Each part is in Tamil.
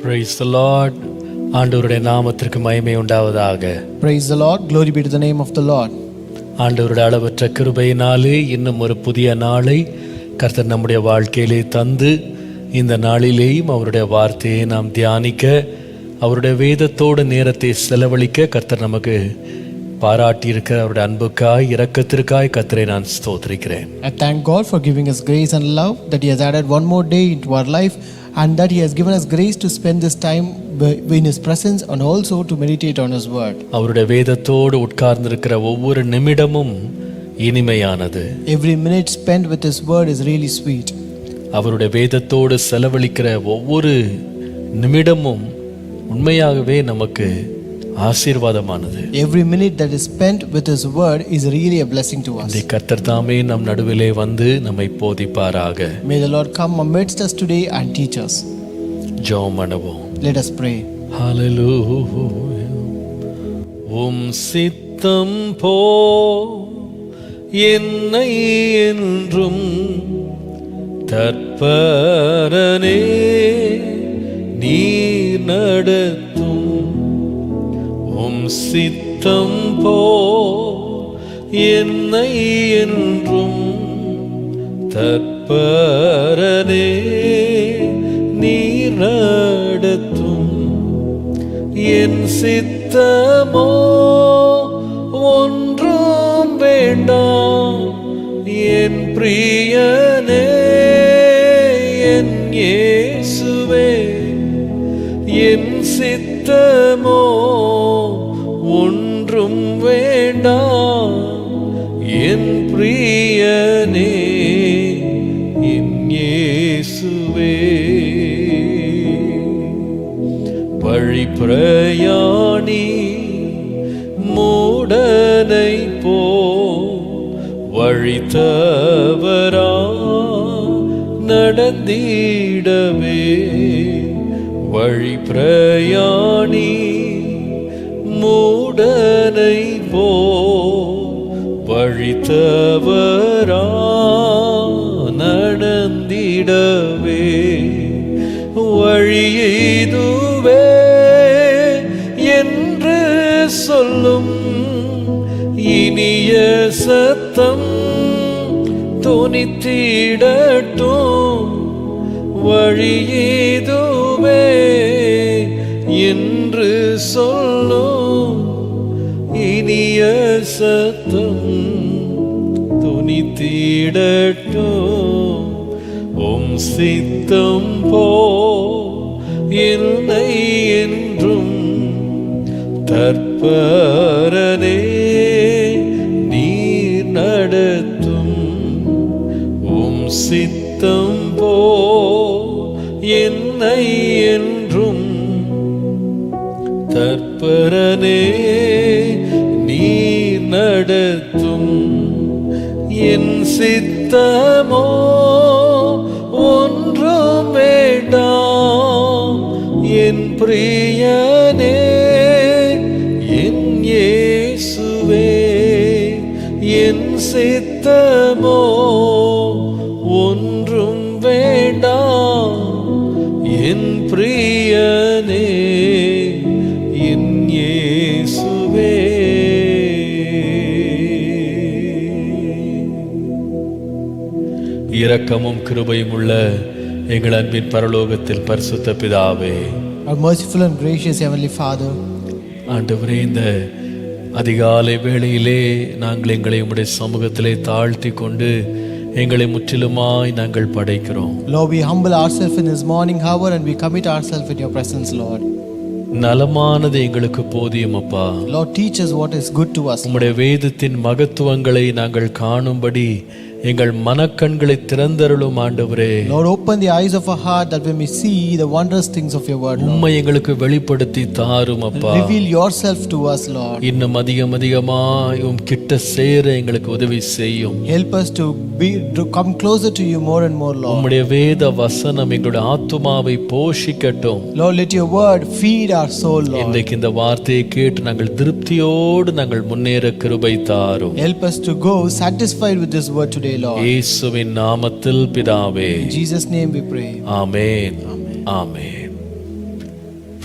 Praise the Lord. ஆண்டவருடைய நாமத்திற்கு மகிமை உண்டாவதாக. Praise the Lord. Glory be to the name of the Lord. ஆண்டவருடைய அளவற்ற கிருபையினாலே இன்னும் ஒரு புதிய நாளை கர்த்தர் நம்முடைய வாழ்க்கையிலே தந்து இந்த நாளிலேயும் அவருடைய வார்த்தையை நாம் தியானிக்க, அவருடைய வேதத்தோடு நேரத்தை செலவழிக்க கர்த்தர் நமக்கு பாராட்டியிருக்கிற அவருடைய அன்புக்காய் இரக்கத்திற்காய் கர்த்தரை நான் ஸ்தோத்திரிக்கிறேன். I thank God for giving us grace and love, that He has added one more day into our life, and that He has given us grace to spend this time in His presence and also to meditate on His word. அவருடைய வேதத்தோடு உட்கார்ந்திருக்கிற ஒவ்வொரு நிமிடமும் இனிமையானது. Every minute spent with His word is really sweet. அவருடைய வேதத்தோடு செலவழிக்கிற ஒவ்வொரு நிமிடமும் உண்மையாகவே நமக்கு ஆசீர்வாதமானது. Every minute that is spent with His word is really a blessing to us. இந்த கர்த்தர் தாமே நம் நடுவிலே வந்து நம்மை போதிப்பாராக. May the Lord come amidst us today and teach us. ஜெபம் பண்ணுவோம். Let us pray. ஹல்லேலூயா. உம் சித்தம் போ என்னை என்றும் தற்பரனே நீர் நடத்தும். உம் சித்தம் போ என்னை என்றும் தற்பரனே நீர் நடத்தும். என் சித்தமோ ஒன்றும் வேண்டாம், என் பிரியனே என் இயேசுவே. என் சித்தமோ ஒன்றும் வேண்டாம், என் பிரியனே என் இயேசுவே. வழி பிரயாணி மூடனை போ வழி தவறா நடந்திடவே. வழி பிரயாணி மூடனை போ வழி தவறா நடந்திடவே. வழியேதுவே என்று சொல்லும் இனிய சத்தம் தொனித்திடட்டும். வழியேதுவே என்று சொல்லும் இனிய சத்தம் தொனித்திடட்டும். உம் சித்தம் போ என்னை என்றும் தற்பரனே நீர் நடத்தும். உம் சித்தம் போ என்னை என்றும் தற்பரனே நீர் நடத்தும். என் சித்தமோ ஒன்றும் வேண்டாம், என் பிரியனே என் இயேசுவே. என் சித்தமோ ஒன்றும் வேண்டாம், என் பிரியனே என் இயேசுவே. இரக்கமும் கிருபையும் உள்ள எங்கள் அன்பின் பரலோகத்தில் பரிசுத்த பிதாவே, Our merciful and gracious Heavenly Father, ஆண்டவரே, இந்த அதிகாலை வேளையிலே நாங்கள் எங்களை உம்முடைய சமூகத்திலே தாழ்த்தி கொண்டு எங்களை முற்றிலுமாய் நாங்கள் படைக்கிறோம். Lord, we humble ourselves in this morning hour and we commit ourselves in your presence, Lord. நலமானது எங்களுக்கு போதியும் அப்பா. Lord, teach us what is good to us. உம்முடைய வேதத்தின் மகத்துவங்களை நாங்கள் காணும்படி எங்கள் மனக்கண்களை திறந்தருளும் ஆண்டவரே. Lord, open the eyes of our heart that we may see the wondrous things of your word, Lord. உம்மை எங்களுக்கு வெளிப்படுத்தி தாரும் அப்பா. Reveal yourself to us, Lord. இன்னும் அதிகமாய் உம் கிட்ட சேர எங்களுக்கு உதவி செய்யும். Help us to come closer to you more and more, Lord. உம்முடைய வேத வசனம் எங்களுடைய ஆத்துமாவை போஷிக்கட்டும். Lord, let your word feed our soul, Lord. இன்றைக்கு இந்த வார்த்தையை கேட்டு நாங்கள் திருப்தியோடு நாங்கள் முன்னேற கிருபை தாரும். Help us to go satisfied with this word today, Lord. இயேசுவின் நாமத்தில் பிதாவே. In Jesus' name we pray. Amen. Amen.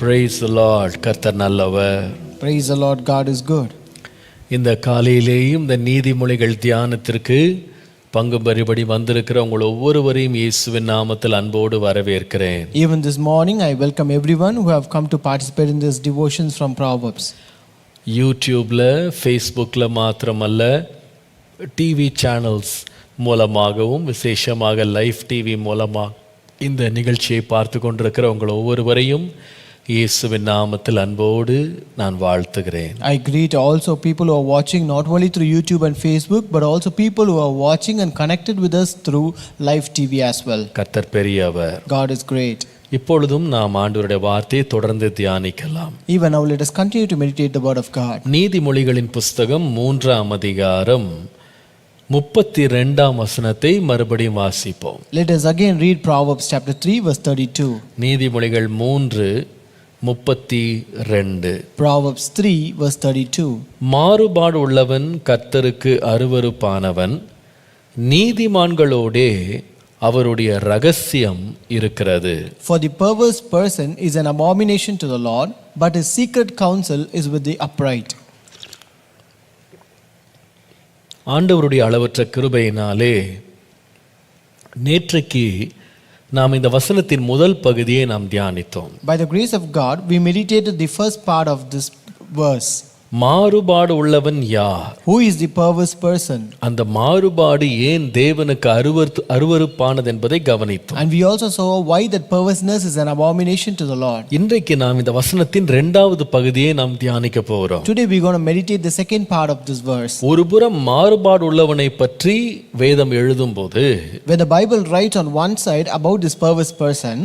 Praise the Lord. கர்த்தர் நல்லவர். Praise the Lord, God is good. இந்த காலையிலேயும் இந்த நீதிமொழிகள் தியானத்திற்கு பங்கு பெறும்படி வந்திருக்கிற உங்கள் ஒவ்வொருவரையும் இயேசுவின் நாமத்தில் அன்போடு வரவேற்கிறேன். Even this morning, I welcome everyone who have come to participate in this devotions from Proverbs. யூடியூப்ல, ஃபேஸ்புக்கில் மாத்திரமல்ல, டிவி சேனல்ஸ் மூலமாகவும் விசேஷமாக லைவ் டிவி மூலமாக இந்த நிகழ்ச்சியை பார்த்து கொண்டிருக்கிற உங்கள் ஒவ்வொருவரையும் இயேசுவின் நாமத்தில் அன்போடு நான் வாழ்த்துகிறேன். I greet also people who are watching not only through YouTube and Facebook, but also people who are watching and connected with us through live TV as well. கர்த்தர் பெரியவர். God is great. இப்பொழுதும் நாம் ஆண்டவருடைய வார்த்தையை தொடர்ந்து தியானிக்கலாம். Even now, let us continue to meditate the word of God. நீதிமொழிகளின் புஸ்தகம் 3ஆம் அதிகாரம் 32ஆம் வசனத்தை மறுபடியும் வாசிப்போம். Let us again read Proverbs chapter 3 verse 32. நீதிமொழிகள் 3:32. Proverbs 3 verse 32. மாறுபாடு உள்ளவன் கர்த்தருக்கு அருவருப்பானவன், நீதிமான்களோடே அவருடைய ரகசியம் இருக்கிறது. For the perverse person is an abomination to the Lord, but his secret counsel is with the upright. ஆண்டவருடைய அளவற்ற கிருபையினாலே நேற்றைக்கு நாம் இந்த வசனத்தின் முதல் பகுதியை நாம் தியானித்தோம். By the grace of God, we meditated the first part of this verse. மாறுபாடு உள்ளவன் யார்? Who is the perverse person? அந்த மாறுபாடு ஏன் தேவனுக்கு அருவருப்பானது என்பதை கவனித்தோம். And we also saw why that perverseness is an abomination to the Lord. இன்றைக்கு நாம் இந்த வசனத்தின் இரண்டாவது பகுதியை நாம் தியானிக்க போகிறோம். Today we are going to meditate the second part of this verse. ஒருபுறம் மாறுபாடு உள்ளவனை பற்றி வேதம் எழுதும்போது, When the Bible writes on one side about this perverse person,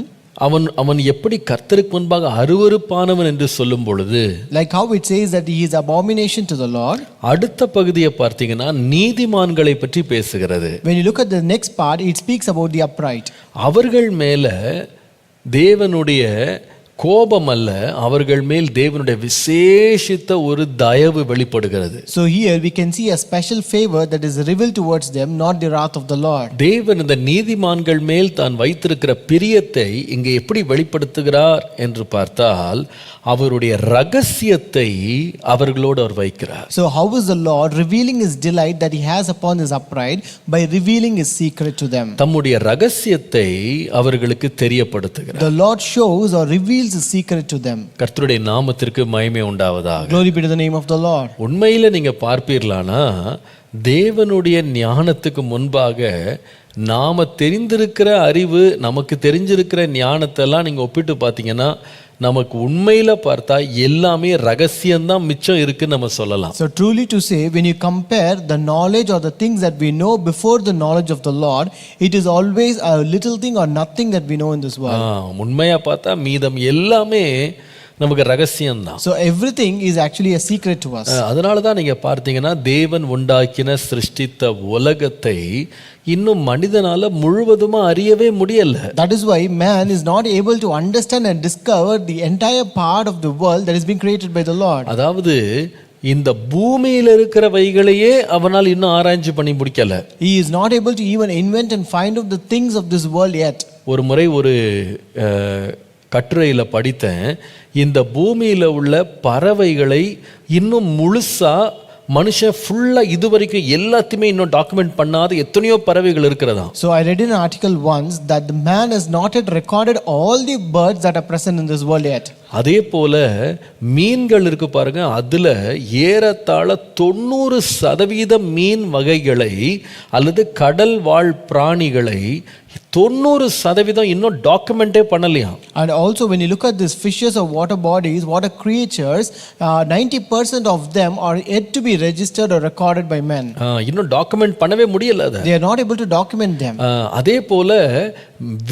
அவன் எப்படி கர்த்தருக்கு முன்பாக அருவருப்பானவன் என்று சொல்லும் பொழுது, like how it says that he is abomination to the Lord, அடுத்த பகுதியை பார்த்தீங்கன்னா நீதிமான்களை பற்றி பேசுகிறது. when you look at the next part, it speaks about the upright. அவர்கள் மேல தேவனுடைய கோபம் அல்ல, அவர்கள் மேல் தேவனுடைய விசேஷித்த ஒரு தயவு வெளிப்படுகிறது. So here we can see a special favor that is revealed towards them, not the wrath of the Lord. தேவன் இந்த நீதிமான்கள் மேல் தான் வைத்திருக்கிற பிரியத்தை இங்கே எப்படி வெளிப்படுத்துகிறார் என்று பார்த்தால், அவருடைய ரகசியத்தை அவர்களோடு அவர் வைக்கிறார். So how is the Lord revealing his delight that he has upon his upright by revealing his secret to them? தம்முடைய ரகசியத்தை அவர்களுக்கு தெரியப்படுத்துகிறார். The Lord shows or reveals his secret to them. கர்த்தருடைய நாமத்திற்கு மகிமை உண்டாவதாக. Glory be to the name of the Lord. உண்மையில நீங்க பார்ப்பீர்களானா, தேவனுடைய ஞானத்துக்கு முன்பாக நாம தெரிந்திருக்கிற அறிவு, நமக்கு தெரிஞ்சிருக்கிற ஞானத்தெல்லாம் நீங்க ஒப்பிட்டு பார்த்தீங்கன்னா, நமக்கு உண்மையில பார்த்தா எல்லாமே ரகசியம்தான் மிச்சம் இருக்குன்னு நம்ம சொல்லலாம். So truly to say, when you compare the knowledge or the things that we know before the knowledge of the Lord, it is always a little thing or nothing that we know in this world. உண்மையா பார்த்தா மீதம் எல்லாமே நமக்கு ரகசியம்தான். So everything is actually a secret to us. அதனால தான் நீங்க பார்த்தீங்கன்னா, தேவன் உண்டாக்கின சிருஷ்டித்த உலகத்தை இன்னும் மனிதனால முழுவதுமா அறியவே முடியல. That is why man is not able to understand and discover the entire part of the world that is being created by the Lord. அதாவது இந்த பூமியில இருக்கிறவைகளையே அவனால் இன்னும் ஆராய்ச்சி பண்ணி முடிக்கல. He is not able to even invent and find out the things of this world yet. ஒரு முறை ஒரு கட்டுரையில் படித்தேன், இந்த பூமியில் உள்ள பறவைகளை இன்னும் முழுசா மனுஷன் ஃபுல்லா இதுவரைக்கும் எல்லாத்தையுமே இன்னும் டாக்குமெண்ட் பண்ணாத எத்தனையோ பறவைகள் இருக்கிறதா. So I read in an article once that the man has not yet recorded all the birds that are present in this world yet. அதே போல மீன்கள் இருக்கு பாருங்க, அதுல ஏறத்தாழ 90% மீன் வகைகளை அல்லது கடல் வாழ் பிராணிகளை 90% இன்னும் டாக்குமெண்டே பண்ணலையா. And also when you look at these fishes or water bodies, water creatures, 90% of them are yet to be registered or recorded by men. இன்னும் டாக்குமெண்ட் பண்ணவே முடியல. They are not able to document them. அதே போல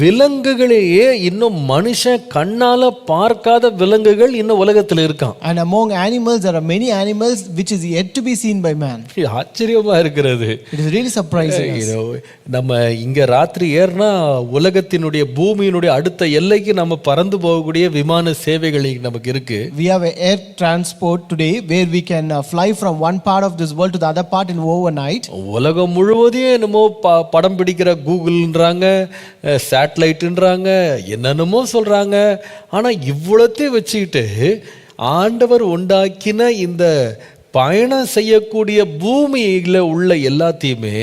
விலங்குகளையே இன்னும் மனுஷன் கண்ணால பார்க்காத விலங்குகள் இன்னும் உலகத்தில் இருக்கான். And among animals there are many animals which is yet to be seen by man. ஆச்சரியமா இருக்கிறது. It is really surprising. நம்ம இங்க ராத்திரி ஏர்னா உலகத்தினுடைய பூமியினுடைய அடுத்த எல்லைக்கு நம்ம பறந்து போகக்கூடிய விமான சேவைகள் நமக்கு இருக்கு. We have a air transport today where we can fly from one part of this world to the other part in overnight. உலகம் முழுவதையும் என்னமோ படம் பிடிக்கிற கூகுள்ன்றாங்க, சேட்டலைட்ன்றாங்க, என்னென்னமோ சொல்றாங்க. ஆனா இவ்வளவு எல்லாத்தையும் வச்சுக்கிட்டு ஆண்டவர் உண்டாக்கின இந்த பயணம் செய்யக்கூடிய பூமியில உள்ள எல்லாத்தையுமே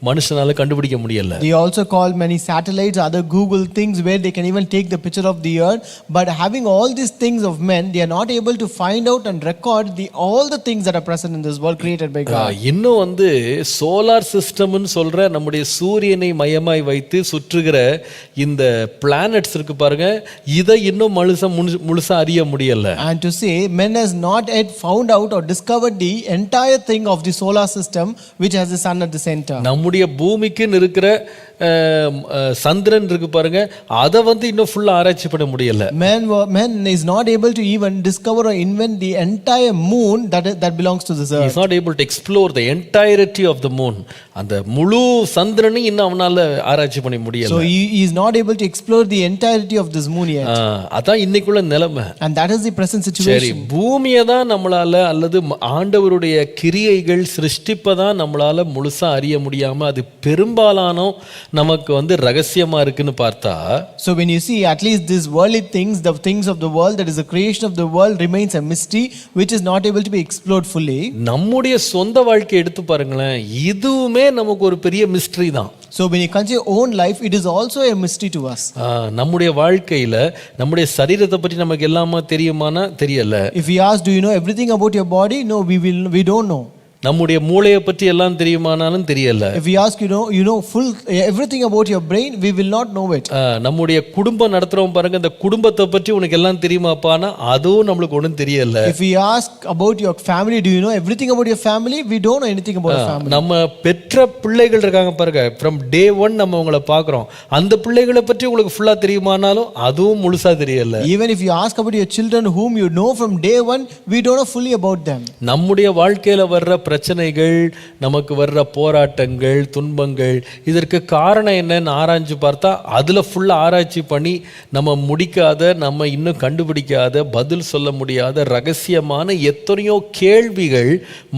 மனுஷனால கண்டுபிடிக்க முடியல. They also call many satellites, other Google things where they can even take the picture of the earth. But having all these things of men, they are not able to find out and record all the things that are present in this world created by God. இன்னும் சோலார் சிஸ்டம்னு சொல்ற நம்முடைய சூரியனை மையமாய் வைத்து சுற்றுகிற இந்த பிளானட்ஸ் இருக்கு பாருங்க, இதை இன்னும் முழுசா அறிய முடியல. And to say, men has not yet found out or discovered the entire thing of the solar system which has the sun at the center. நம்முடைய பூமிக்குன்னு இருக்கிற சந்திரன் இருக்கு பாருங்க, அதை இன்னும் ஃபுல்லா ஆராய்ச்சி பண்ண முடியல. Man is not able to even discover or invent the entire moon that belongs to this earth. He is not able to explore the entirety of the moon. அந்த முழு சந்திரனை இன்னும் அவனால ஆராய்ச்சி பண்ண முடியல. So he is not able to explore the entirety of this moon yet. அதான் இன்னைக்குள்ள நிலைமை. And that is the present situation. சரி, பூமியை தான் நம்மளால அல்லது ஆண்டவருடைய கிரியைகள் சிருஷ்டிப்பதான் நம்மளால முழுசா அறிய முடியாம அது பெரும்பாலானோ நமக்கு ரகசியமா இருக்குன்னு பார்த்தா, so when you see at least these worldly things, the things of the world, that is the creation of the world, remains a mystery which is not able to be explored fully. நம்முடைய சொந்த வாழ்க்கை எடுத்து பாருங்களேன், இதுவுமே நமக்கு ஒரு பெரிய மிஸ்ட்ரி தான். So when you consider your own life, it is also a mystery to us. நம்முடைய வாழ்க்கையில நம்முடைய சரீரத்தை பற்றி நமக்கு எல்லாமே தெரியுமானா தெரியல. If we ask, do you know everything about your body? No, we don't know. நம்முடைய மூளையை பற்றி எல்லாம் தெரியுமானாலும் தெரியல. If we ask, you know full everything about your brain, we will not know it. நம்முடைய குடும்பம் நடத்துறோம் பாருங்க, இந்த குடும்பத்தை பற்றி உனக்கு எல்லாம் தெரியுமாப்பானா அதுவும் நமக்கு ஒண்ணும் தெரியல. If we ask about your family, do you know everything about your family? We don't know anything about your family. நம்ம பெற்ற பிள்ளைகள் இருக்காங்க பாருங்க, from day one நம்ம அவங்கள பார்க்கறோம், அந்த பிள்ளைகளை பற்றி உங்களுக்கு ஃபுல்லா தெரியுமானாலும் அதுவும் முழுசா தெரியல. Even if you ask about your children whom you know from day one, we don't know fully about them. நம்முடைய வாழ்க்கையில வர்ற பிரச்சனைகள், நமக்கு வர்ற போராட்டங்கள், துன்பங்கள், இதற்கு காரணம் என்னன்னு ஆராய்ச்சி பார்த்தா அதுல ஃபுல்லா ஆராய்ச்சி பண்ணி நம்ம முடிக்காத, நம்ம இன்னும் கண்டுபிடிக்காத, பதில் சொல்ல முடியாத ரகசியமான எத்தனையோ கேள்விகள்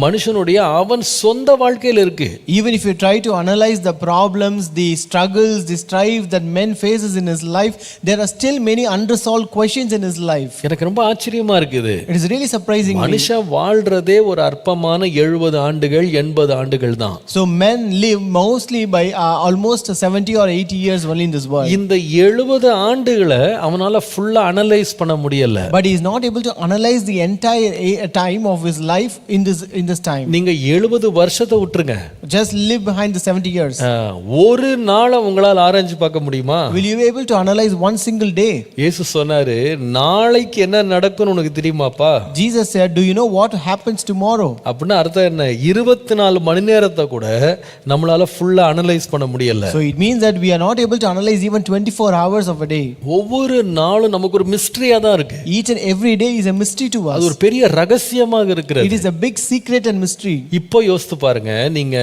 மனுஷனுடைய அவன் சொந்த வாழ்க்கையில் இருக்கு. Even if you try to analyze the problems, the struggles, the strife that man faces in his life, there are still many unresolved questions in his life. எனக்கு ரொம்ப ஆச்சரியமா இருக்குது. It is really surprising. மனுஷன் வாழ்றதே ஒரு அற்பமான 70 ஆண்டுகள் 80 ஆண்டுகள் தான். So men live mostly by almost 70 or 80 years only in this world. இந்த 70 ஆண்டுகளை அவனால ஃபுல்லா அனலைஸ் பண்ண முடியல. But he is not able to analyze the entire time of his life in this time. நீங்க 70 வருஷத்தை விட்டுருங்க, just live behind the 70 years. ஒரு நாளை உங்களால் ஆராய்ச்சி பார்க்க முடியுமா? Will you be able to analyze one single day? இயேசு சொன்னாரு, நாளைக்கு என்ன நடக்கும்னு உனக்கு தெரியுமாப்பா? Jesus said, do you know what happens tomorrow? அப்படின்னா அர்த்தம் என்ன? 24 மணி நேரத்தை கூட நம்மளால ஃபுல்லா அனலைஸ் பண்ண முடியல. So it means that we are not able to analyze even 24 hours of a day. ஒவ்வொரு நாளும் நமக்கு ஒரு மிஸ்டரியா தான் இருக்கு. Each and every day is a mystery to us. அது ஒரு பெரிய ரகசியமாக இருக்கிறது. It is a big secret and mystery. இப்போ யோசித்து பாருங்க, நீங்க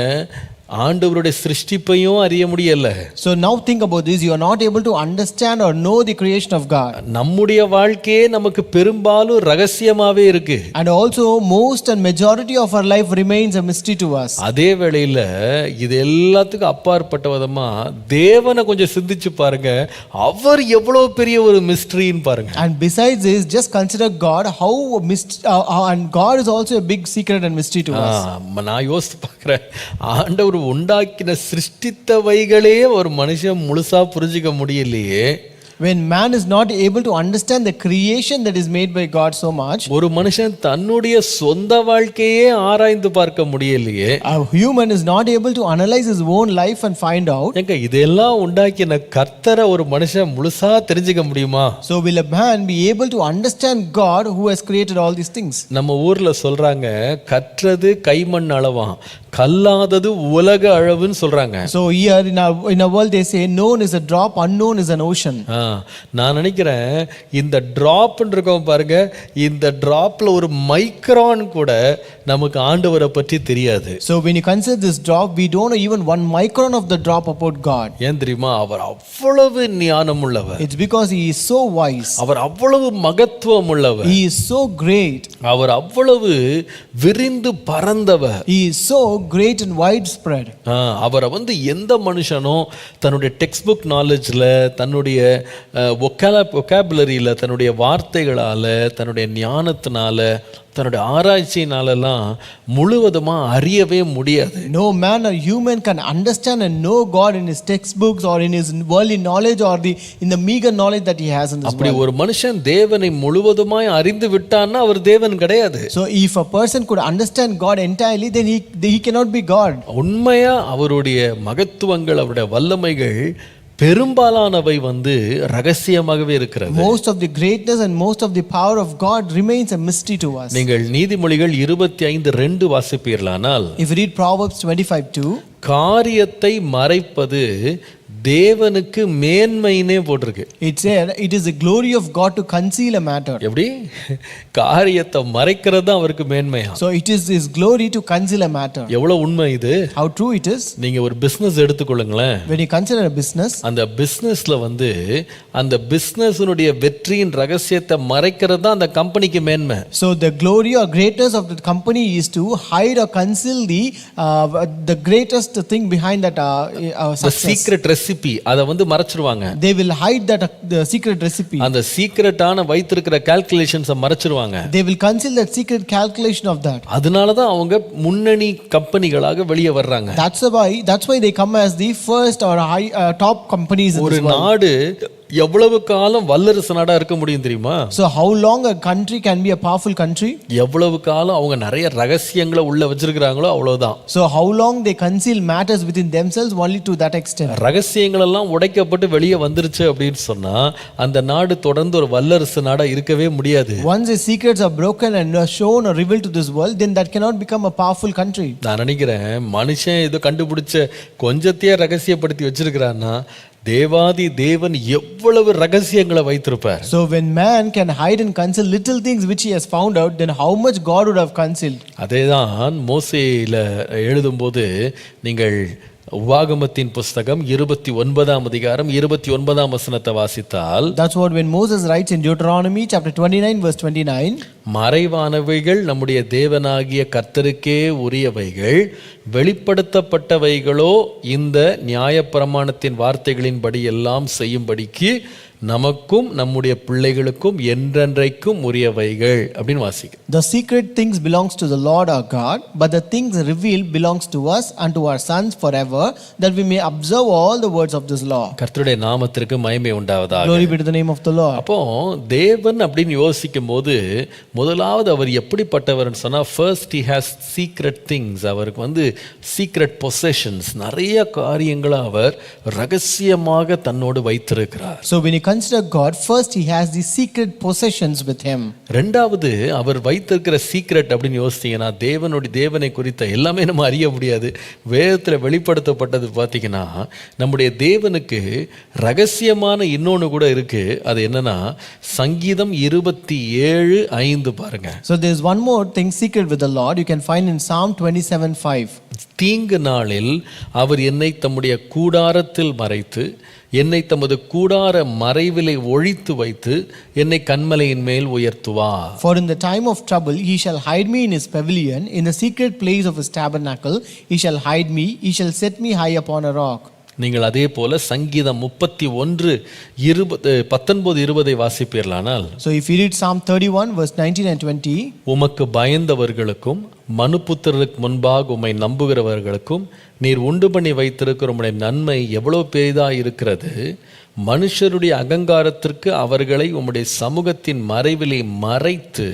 ஆண்டவருடைய சிருஷ்டிப்பையும் அறிய முடியல. So now think about this, you are not able to understand or know the creation of God. நம்முடைய வாழ்க்கையே நமக்கு பெரும்பாலும் ரகசியமாவே இருக்கு. And also most and majority of our life remains a mystery to us. அதே வேளையில இது எல்லாத்துக்கும் அப்பாற்பட்ட விதமா தேவனை கொஞ்சம் சிந்திச்சு பாருங்க, அவர் எவ்வளவு பெரிய ஒரு மிஸ்டரின்னு பாருங்க. And besides this, just consider God, how and God is also a big secret and mystery to us. நான் யோசித்து பார்க்கிறேன், ஆண்டவர் உண்டாக்கின சிருஷ்டித்தவைகளே ஒரு மனுஷன் முழுசா புரிஞ்சுக்க முடியலையே. When man is not able to understand the creation that is made by God so much, ஒரு மனுஷன் தன்னுடைய சொந்த வாழ்க்கையே ஆராய்ந்து பார்க்க முடியலையே. a human is not able to analyze his own life and find out. ஏங்க இதெல்லாம் உண்டாக்கின கர்த்தரை ஒரு மனுஷன் முழுசா தெரிஞ்சுக்க முடியுமா? So will a man be able to understand God who has created all these things? நம்ம ஊர்ல சொல்றாங்க, கற்றது கைமண் அளவாம், கல்லாதது உலக அளவுன்னு சொல்றாங்க. So here in our world they say known is a drop, unknown is an ocean. நான் நினைக்கிறேன் இந்த டிராப் இருக்கோம் பாருங்க, இந்த டிராப்ல ஒரு மைக்ரான் கூட நமக்கு ஆண்டவரை பற்றி தெரியாது. So when you consider this drop, we don't know even 1 micron of the drop about God. ஏன் தெரியுமா? அவர் அவ்வளவு ஞானம் உள்ளவர். It's because he is so wise. அவர் அவ்வளவு மகத்துவம் உள்ளவர். He is so great. அவர் அவ்வளவு விரிந்து பறந்தவர். He is so great and widespread. அவரை எந்த மனுஷனும் தன்னுடைய டெக்ஸ்ட் புக் நாலேஜில், தன்னுடைய ஒக்காபுலரியில், தன்னுடைய வார்த்தைகளால், தன்னுடைய ஞானத்தினால, தன்னுடைய ஆராய்ச்சியினாலெல்லாம் முழுவதுமா அறியவே முடியாது. No man or human can understand and know God in his textbooks or in his worldly knowledge or in the meager knowledge that he has in this அப்படி world. ஒரு மனுஷன் தேவனை முழுவதுமாய் அறிந்து விட்டான்னா அவர் தேவன் கிடையாது. So if a person could understand God entirely, then he cannot be God. உண்மையா அவருடைய மகத்துவங்கள், அவருடைய வல்லமைகள் பெரும்பாலானவை ரகசியமாகவே இருக்கிறது. Most of the greatness and most of the power of God remains a mystery to us. நீங்கள் நீதிமொழிகள் 25:2 வாசிப்பீர்களானால், If you read Proverbs 25:2, காரியத்தை மறைப்பது தேவனுக்கு மேன்மைனே போட்டிருக்கு. it said it is the glory of God to conceal a matter. எப்படி? காரியத்தை மறைக்கிறது தான் அவருக்கு மேன்மையா. So it is his glory to conceal a matter. எவ்வளவு உண்மை இது? How true it is. நீங்க ஒரு business எடுத்துக்கொள்ளுங்களேன். When you consider a business, அந்த பிசினஸ்ல அந்த பிசினஸ்னுடைய வெற்றியின் ரகசியத்தை மறைக்கிறது தான் அந்த கம்பெனிக்கு மேன்மை. so the glory or greatness of the company is to hide or conceal the greatest thing behind that the success. secret recipe அதை மறைச்சிருவாங்க. They will hide that the secret recipe. அந்த சீக்ரெட்டான வைத்திருக்கிற கால்குலேஷன்ஸை மறைச்சிருவாங்க. They will conceal that secret calculation of that. அதனால தான் அவங்க முன்னணி கம்பெனிகளாக வெளியே வர்றாங்க. That's why they come as the first or high top companies in ஒரு this world. நாடு எவ்வளவு காலம் வல்லரசு நாடா இருக்க முடியும் தெரியுமா? So how long a country can be a powerful country? எவ்வளவு காலம் அவங்க நிறைய ரகசியங்களை உள்ள வச்சிருக்காங்களோ அவ்வளவுதான். So how long they conceal matters within themselves, only to that extent. ரகசியங்கள் எல்லாம் உடைக்கப்பட்டு வெளியே வந்துருச்சு அப்படின்னு சொன்னா அந்த நாடு தொடர்ந்து ஒரு வல்லரசு நாடா இருக்கவே முடியாது. Once the secrets are broken and shown or revealed to this world, then that cannot become a powerful country. நான் நினைக்கிறேன் மனுஷன் ஏதோ கண்டுபிடிச்ச கொஞ்சத்தையே ரகசியப்படுத்தி வச்சிருக்கிறான்னா தேவாதி தேவன் எவ்வளவு ரகசியங்களை வைத்திருப்பார். So when man can hide and conceal little things which he has found out, then how much God would have concealed. அதேதான் மோசேயில எழுதும்போது நீங்கள் உபாகமத்தின் புஸ்தகம் 29ஆம் அதிகாரம் 29ஆம் வசனத்தை வாசித்தால், That's what when Moses writes in Deuteronomy chapter 29 verse 29, மறைவானவைகள் நம்முடைய தேவனாகிய கர்த்தருக்கே உரியவைகள், வெளிப்படுத்தப்பட்டவைகளோ இந்த நியாயப்பிரமாணத்தின் வார்த்தைகளின்படி எல்லாம் செய்யும்படிக்கு நமக்கும் நம்முடைய பிள்ளைகளுக்கும் என்றென்றைக்கும் உரியவைகள் அப்படின்னு வாசிக்க. The secret things belongs to the Lord our God, but the things revealed belongs to us and to our sons forever, that we may observe all the words of this law. கர்த்தருடைய நாமத்திற்கு மகிமை உண்டாவதாக. Glory be to the name of the Lord. அப்போ தேவன் அப்படின்னு யோசிக்கும் போது முதலாவது அவர் எப்படிப்பட்டவர்னு சொன்னா, first he has secret things. அவருக்கு secret possessions, நிறைய காரியங்களை அவர் ரகசியமாக தன்னோடு வைத்திருக்கிறார். So when you consider God, first he has the secret possessions with him. ரெண்டாவது அவர் வைத்திருக்கிற சீக்ரெட் அப்படின்னு யோசித்தீங்கன்னா, தேவனை குறித்த எல்லாமே நம்ம அறிய முடியாது. வேதத்தில் வெளிப்படுத்தப்பட்டது பார்த்தீங்கன்னா, நம்முடைய தேவனுக்கு ரகசியமான இன்னொன்று கூட இருக்கு. அது என்னன்னா சங்கீதம் 27:5 பாருங்க. So there is one more thing secret with the Lord, you can find in Psalm 27:5. தீங்கு நாளில் அவர் என்னை தம்முடைய கூடாரத்தில் மறைத்து, என்னை தமது கூடார மறைவிலை ஒழித்து வைத்து, என்னை கன்மலையின் மேல் உயர்த்துவார். For in the time of trouble he shall hide me in his pavilion, in the secret place of his tabernacle he shall hide me, he shall set me high upon a rock. நீங்கள் அதே போல சங்கீதம் 31:19-20 வாசிப்பீர்களானால், So if you read Psalm 31 verse 19 and 20, உமக்கு பயந்தவர்களுக்கும் மனுபுத்திரருக்கு முன்பாக உம்மை நம்புகிறவர்களுக்கும் நீர் உண்டு பண்ணி வைத்திருக்கிற உம்முடைய நன்மை எவ்வளவு பெரிதா இருக்கிறது. மனுஷருடைய அகங்காரத்திற்கு அவர்களை உம்முடைய சமூகத்தின் மறைவிலே மறைத்து,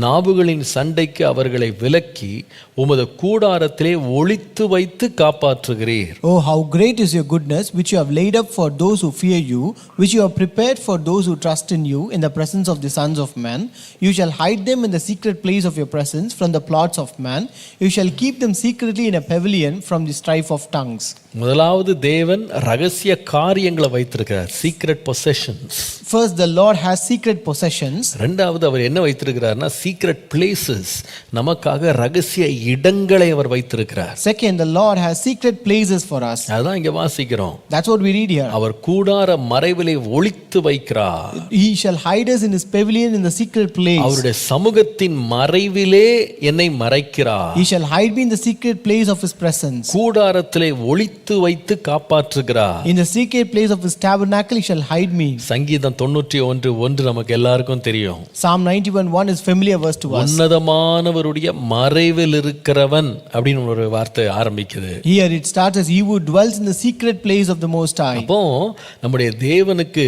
நாவுகளின் சண்டைக்கு அவர்களை விலக்கி, உமது கூடாரத்திலே ஒளித்து வைத்து காப்பாற்றுகிறீர். Oh, how great is your goodness, which you have laid up for those who fear you, which you have prepared for those who trust in you in the presence of the sons of men. You shall hide them in the secret place of your presence from the plots of man. You shall keep them secretly in a pavilion from the strife of tongues. முதலாவது தேவன் ரகசிய காரியங்களை வைத்திருக்கிறார், secret பொசெஷன்ஸ். First, the Lord has secret possessions. ரெண்டாவது அவர் என்ன வைத்திருக்கிறார்னா சீக்ரெட் பிளேசஸ், நமக்காக ரகசிய இடங்களை அவர் வைத்திருக்கிறார். Second, the Lord has secret places for us. அதான் இங்க வாசிக்கிறோம். That's what we read here. அவர் கூடார மறைவிலே ஒளித்து வைக்கிறார். He shall hide us in his pavilion in the secret place. அவருடைய சமூகத்தின் மறைவிலே என்னை மறைக்கிறார். He shall hide me in the secret place of his presence. கூடாரத்திலே ஒளித்து வைத்து காப்பாற்றுகிறார். In the secret place of his tabernacle he shall hide me. சங்கீதம் 91:1 நமக்கு எல்லாருக்கும் தெரியும். Psalm 91:1 is familiar verse to us. உன்னதமானவருடைய மறைவில் இருக்கிறவன் அப்படின்னு ஒரு வார்த்தை ஆரம்பிக்குது. Here it starts as he who dwells in the secret place of the Most High. அப்போ நம்முடைய தேவனுக்கு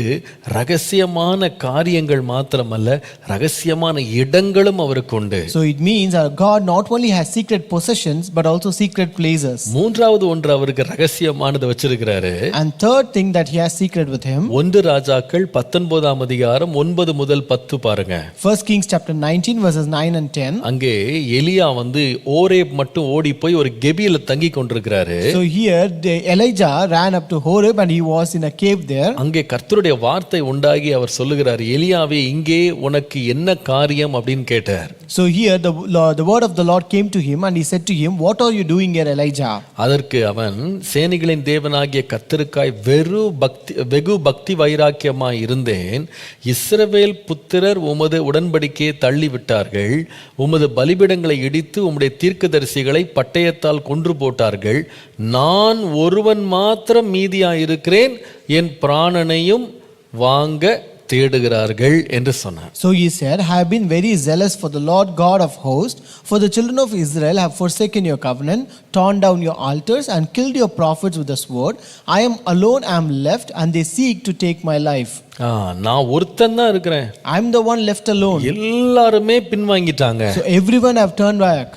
ரகசியமான காரியங்கள் மாத்திரமல்ல, ரகசியமான இடங்களும் அவருக்கு உண்டு. So it means our God not only has secret possessions but also secret places. மூன்றாவது ஒன்று அவருக்கு ரகசியமானது வச்சிருக்கிறாரு. And third thing that he has secret with him. 1 ராஜாக்கள் 19 அதிகாரம் 9 முதல் 10 பாருங்க. 1 Kings chapter 19 verses 9 and 10. அங்கே எலியா வந்து ஓரேப் மட்டும் ஓடி போய் ஒரு கெபியில தங்கி கொண்டிருக்கிறாரு. So here Elijah ran up to Horeb and he was in a cave there. அங்கே கர்த்தருடைய வார்த்தை உண்டாகி அவர் சொல்லுகிறார், எலியாவே இங்கே உனக்கு என்ன காரியம் அப்படின்னு கேட்டார். So here the word of the Lord came to him and he said to him, what are you doing here, Elijah? அதற்கு அவன், சேனைகளின் தேவனாகிய கர்த்தருக்காய் வெகு பக்தி வைராக்கியமாய் இருந்தேன். இஸ்ரவேல் புத்திரர் உமது உடன்படிக்கையை தள்ளிவிட்டார்கள், உமது பலிபீடங்களை இடித்து உம்முடைய தீர்க்கதரிசிகளை பட்டயத்தால் கொன்று போட்டார்கள். நான் ஒருவன் மாத்திரம் மீதியாயிருக்கிறேன், என் பிராணனையும் வாங்க தேடுகிறார்கள் என்று சொன்னார். So he said, I have been very zealous for the Lord God of hosts, for the children of Israel have forsaken your covenant, torn down your altars and killed your prophets with the sword. I am alone, I am left, and they seek to take my life. நான் ஒருத்தன் தான் இருக்கிறேன். I am the one left alone. எல்லாருமே பின்வாங்கிட்டாங்க. So everyone have turned back.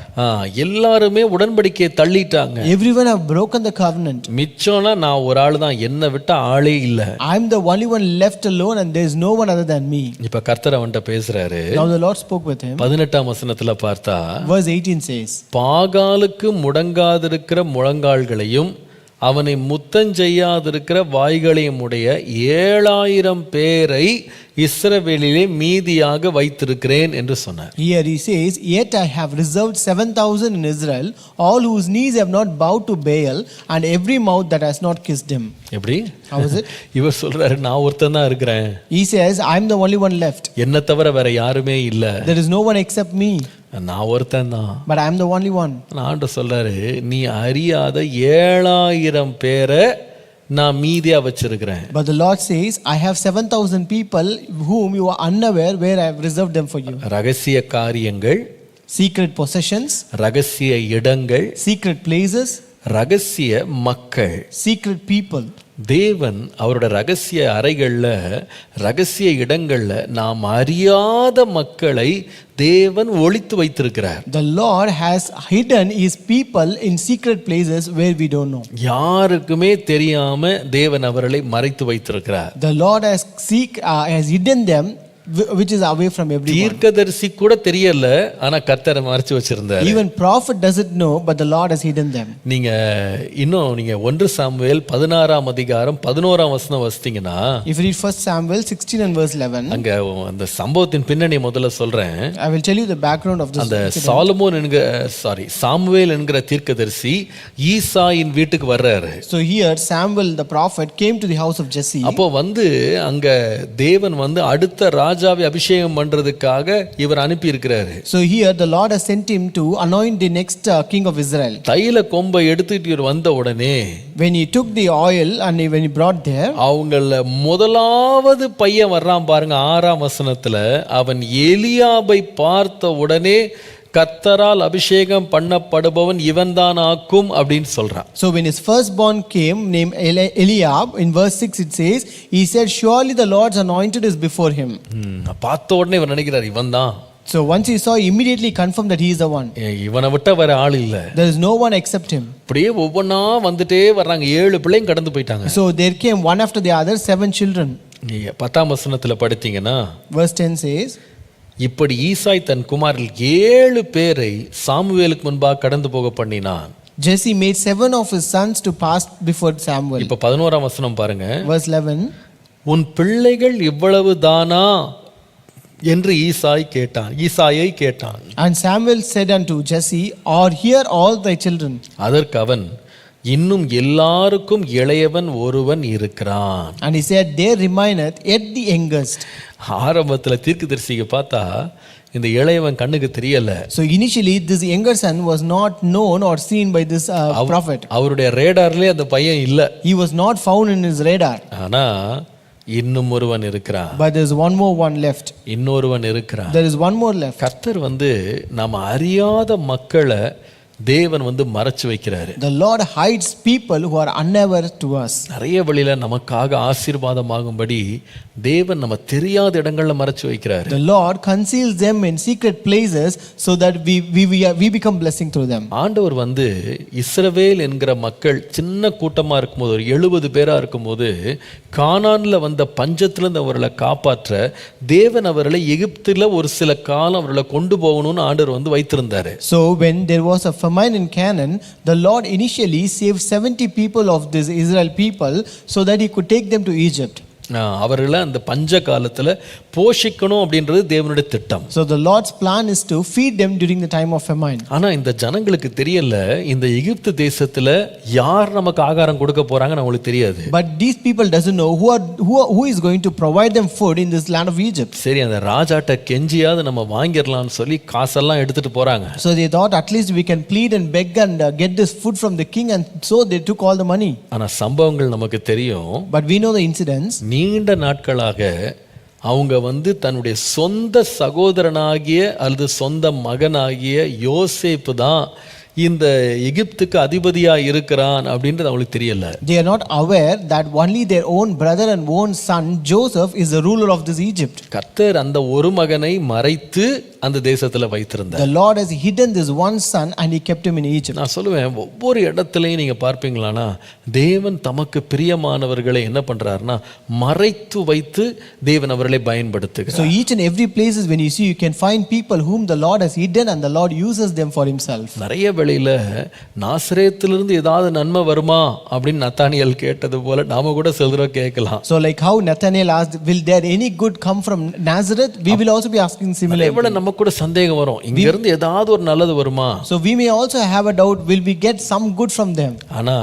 எல்லாருமே உடன்படிக்கையை தள்ளிட்டாங்க. Everyone have broken the covenant. மிச்சம்னா நான் ஒரு ஆள் தான், என்ன விட்ட ஆளே இல்ல. I am the only one left alone and there is no one other than me. இப்ப கர்த்தர் அவன்கிட்ட பேசுறாரு. Now the Lord spoke with him. 18ஆம் வசனத்துல பார்த்தா, Verse 18 says, பாகாலுக்கு முடங்காதிருக்கிற முழங்கால்களையும் அவனை முத்தஞ்செய்யாதிருக்கிற வாய்களையும் உடைய 7000 பேரை இஸ்ரவேலிலே மீதியாக வைத்திருக்கிறேன் என்று சொன்னார். Here he says, yet I have reserved 7,000 in Israel, all whose knees have not bowed to Baal, and every mouth that has not kissed him. எப்படி? How is it? இவர் சொல்றாரு, நான் ஒருத்தன் தான் இருக்கிறேன். He says, I am the only one left. என்ன தவிர வேற யாருமே இல்ல. There is no one except me. நான் ஒருத்தன் தான். But I am the only one. ஆண்டவர் சொல்றாரு, நீ அறியாத 7000 பேரை நான் மீதியா வச்சிருக்கிறேன். But the Lord says, I have 7,000 people whom you are unaware where I have reserved them for you. ரகசிய காரியங்கள், Secret possessions, ரகசிய இடங்கள், secret places, ரகசிய மக்கள், secret people. தேவன் அவரோட ரகசிய அறைகள்ல, ரகசிய இடங்கள்ல நாம் அறியாத மக்களை தேவன் ஒளித்து வைத்திருக்கிறார். The Lord has hidden his people in secret places where we don't know. யாருக்குமே தெரியாம தேவன் அவர்களை மறைத்து வைத்திருக்கிறார். The Lord has hidden them which is away from everyone. தீர்க்கதரிசி கூட தெரியல, ஆனா கர்த்தரை மறைச்சு வச்சிருந்தார். Even prophet doesn't know, but the Lord has hidden them. நீங்க 1 சாமுவேல் 16ஆம் அதிகாரம் 11ஆம் வசனம் வாசித்தீங்கன்னா, if you read 1 Samuel 16 and verse 11, அங்க அந்த சம்பவத்தின் பின்னணி முதல்ல சொல்றேன். I will tell you the background of this. அந்த சாமுவேல் என்கிற தீர்க்கதரிசி ஈசாயின் வீட்டுக்கு வர்றாரு. So here Samuel the prophet came to the house of Jesse. அப்போ அங்க தேவன் அடுத்த ராஜாவை அபிஷேகம் பண்றதுக்காக இவர் அனுப்பி இருக்கிறாரு. So here the Lord has sent him to anoint the next king of Israel. தைல கொம்பை எடுத்துட்டு இவர் வந்த உடனே, when he took the oil and when he brought there, அவங்கள முதலாவது பையன் வர்றான் பாருங்க 6ஆம் வசனத்துல, அவன் எலியாபை பார்த்த உடனே கர்த்தரால் அபிஷேகம் பண்ணப்படுபவன் இவன்தான் ஆக்கும் அப்படின்னு சொல்றான். So when his firstborn came named Eliab, in verse 6 it says, he said, surely the Lord's anointed is before him. பார்த்த உடனே இவன் நினைக்கிறார், இவன்தான். So once he saw, immediately confirmed that he is the one. இவனை விட்ட வேற ஆள் இல்ல. There is no one except him. அப்படியே ஒவ்வொன்னா வந்துட்டே வர்றாங்க. 7 பிள்ளைங்க கடந்து போயிட்டாங்க. So there came one after the other 7 children. 10ஆம் வசனத்துல படித்தீங்கன்னா, verse 10 says, இப்படி ஈசாய் தன் குமாரில் 7 பேரை சாமுவேலுக்கு முன்பாக கடந்து போக பண்ணினான். Jesse made 7 of his sons to pass before Samuel. இப்ப 11ஆம் வசனம் பாருங்க. verse 11, உன் பிள்ளைகள் இவ்வளவு தானா என்று ஈசாயை கேட்டான். And Samuel said unto Jesse, Are here all thy children? அதற்கு அவன், இன்னும் எல்லாருக்கும் இளையவன் ஒருவன் இருக்கிறான். And he said, There remaineth yet the youngest. ஆரம்பத்துல தீர்க்கதரிசிக்கு பார்த்தா இந்த இளையவன் கண்ணுக்கு தெரியல. So initially this younger son was not known or seen by this prophet. அவருடைய ரேடார்லயே அந்த பையன் இல்ல. He was not found in his radar. ஆனா இன்னும் ஒருவன் இருக்கிறான். But there is one more one left. இன்னொருவன் இருக்கிறான். There is one more left. கர்த்தர் நாம அறியாத மக்களை தேவன் மறைச்சு வைக்கிறாரு. The Lord hides people who are unaware to us. நிறைய வழியில நமக்காக ஆசீர்வாதமாகும்படி தேவன் நம்ம தெரியாத இடங்கள்ல மறைச்சு வைக்கிறாரு. The Lord conceals them in secret places so that we become blessing through them. ஆண்டவர் இஸ்ரவேல் என்கிற மக்கள் சின்ன கூட்டமா இருக்கும்போது, ஒரு 70 பேரா இருக்கும்போது, கானான்ல வந்த பஞ்சத்திலிருந்து அவர்களை காப்பாற்ற தேவன் அவர்களை எகிப்துல ஒரு சில காலம் அவர்களை கொண்டு போகணும்னு ஆண்டவர் வைத்திருந்தாரு. So when there was a famine in Canaan, the Lord initially saved 70 people of this Israel people so that he could take them to Egypt. அவர்களை அந்த பஞ்ச காலத்துல போஷிக்கணும் அப்படின்றது தேவனுடைய திட்டம். So the Lord's plan is to feed them during the time of famine. ஆனா இந்த ஜனங்களுக்கு தெரியல, இந்த எகிப்து தேசத்துல யார் நமக்கு ஆகாரம் கொடுக்க போறாங்கன்னு அவங்களுக்கு தெரியாது. But these people doesn't know who is going to provide them food in this land of Egypt. சரி, அந்த ராஜாட்ட கெஞ்சியாவது நம்ம வாங்கிரலாம்னு சொல்லி காசெல்லாம் எடுத்துட்டு போறாங்க. So they thought at least we can plead and beg and get this food from the king, and so they took all the money. ஆனா சம்பவங்கள் நமக்கு தெரியும். But we know the incidents. நீண்ட நாட்களாக அவங்க தன்னுடைய சொந்த சகோதரனாகிய அல்லது சொந்த மகனாகிய யோசேப்பு தான் இந்த எகிப்துக்கு அதிபதியா இருக்கிறான் அப்படின்றது அவங்களுக்கு தெரியல. They are not aware that only their own brother and own son Joseph is the ruler of this Egypt. கர்த்தர் அந்த ஒரு மகனை மறைத்து அந்த தேசத்துல வைத்திருந்தார். The Lord has hidden this one son and he kept him in Egypt. நான் சொல்லுவேன், ஒவ்வொரு இடத்துலயும் நீங்க பார்ப்பீங்களானா தேவன் தமக்கு பிரியமானவர்களை என்ன பண்றாருன்னா மறைத்து வைத்து தேவன் அவர்களை பயன்படுத்துகிறார். So each and every places when you see, you can find people whom the Lord has hidden and the Lord uses them for himself. நிறைய வேளையில நாசரேத்திலிருந்து ஏதாவது நன்மை வருமா அப்படின்னு நத்தானியேல் கேட்டது போல நாம கூட சிலர கேட்கலாம். So like how Nathanael asked, will there any good come from Nazareth? We will also be asking similarly. நமக்கு கூட சந்தேகம் வரும், இங்க இருந்து ஏதாவது ஒரு நல்லது வருமா? So we may also have a doubt, will we get some good from them? ஆனா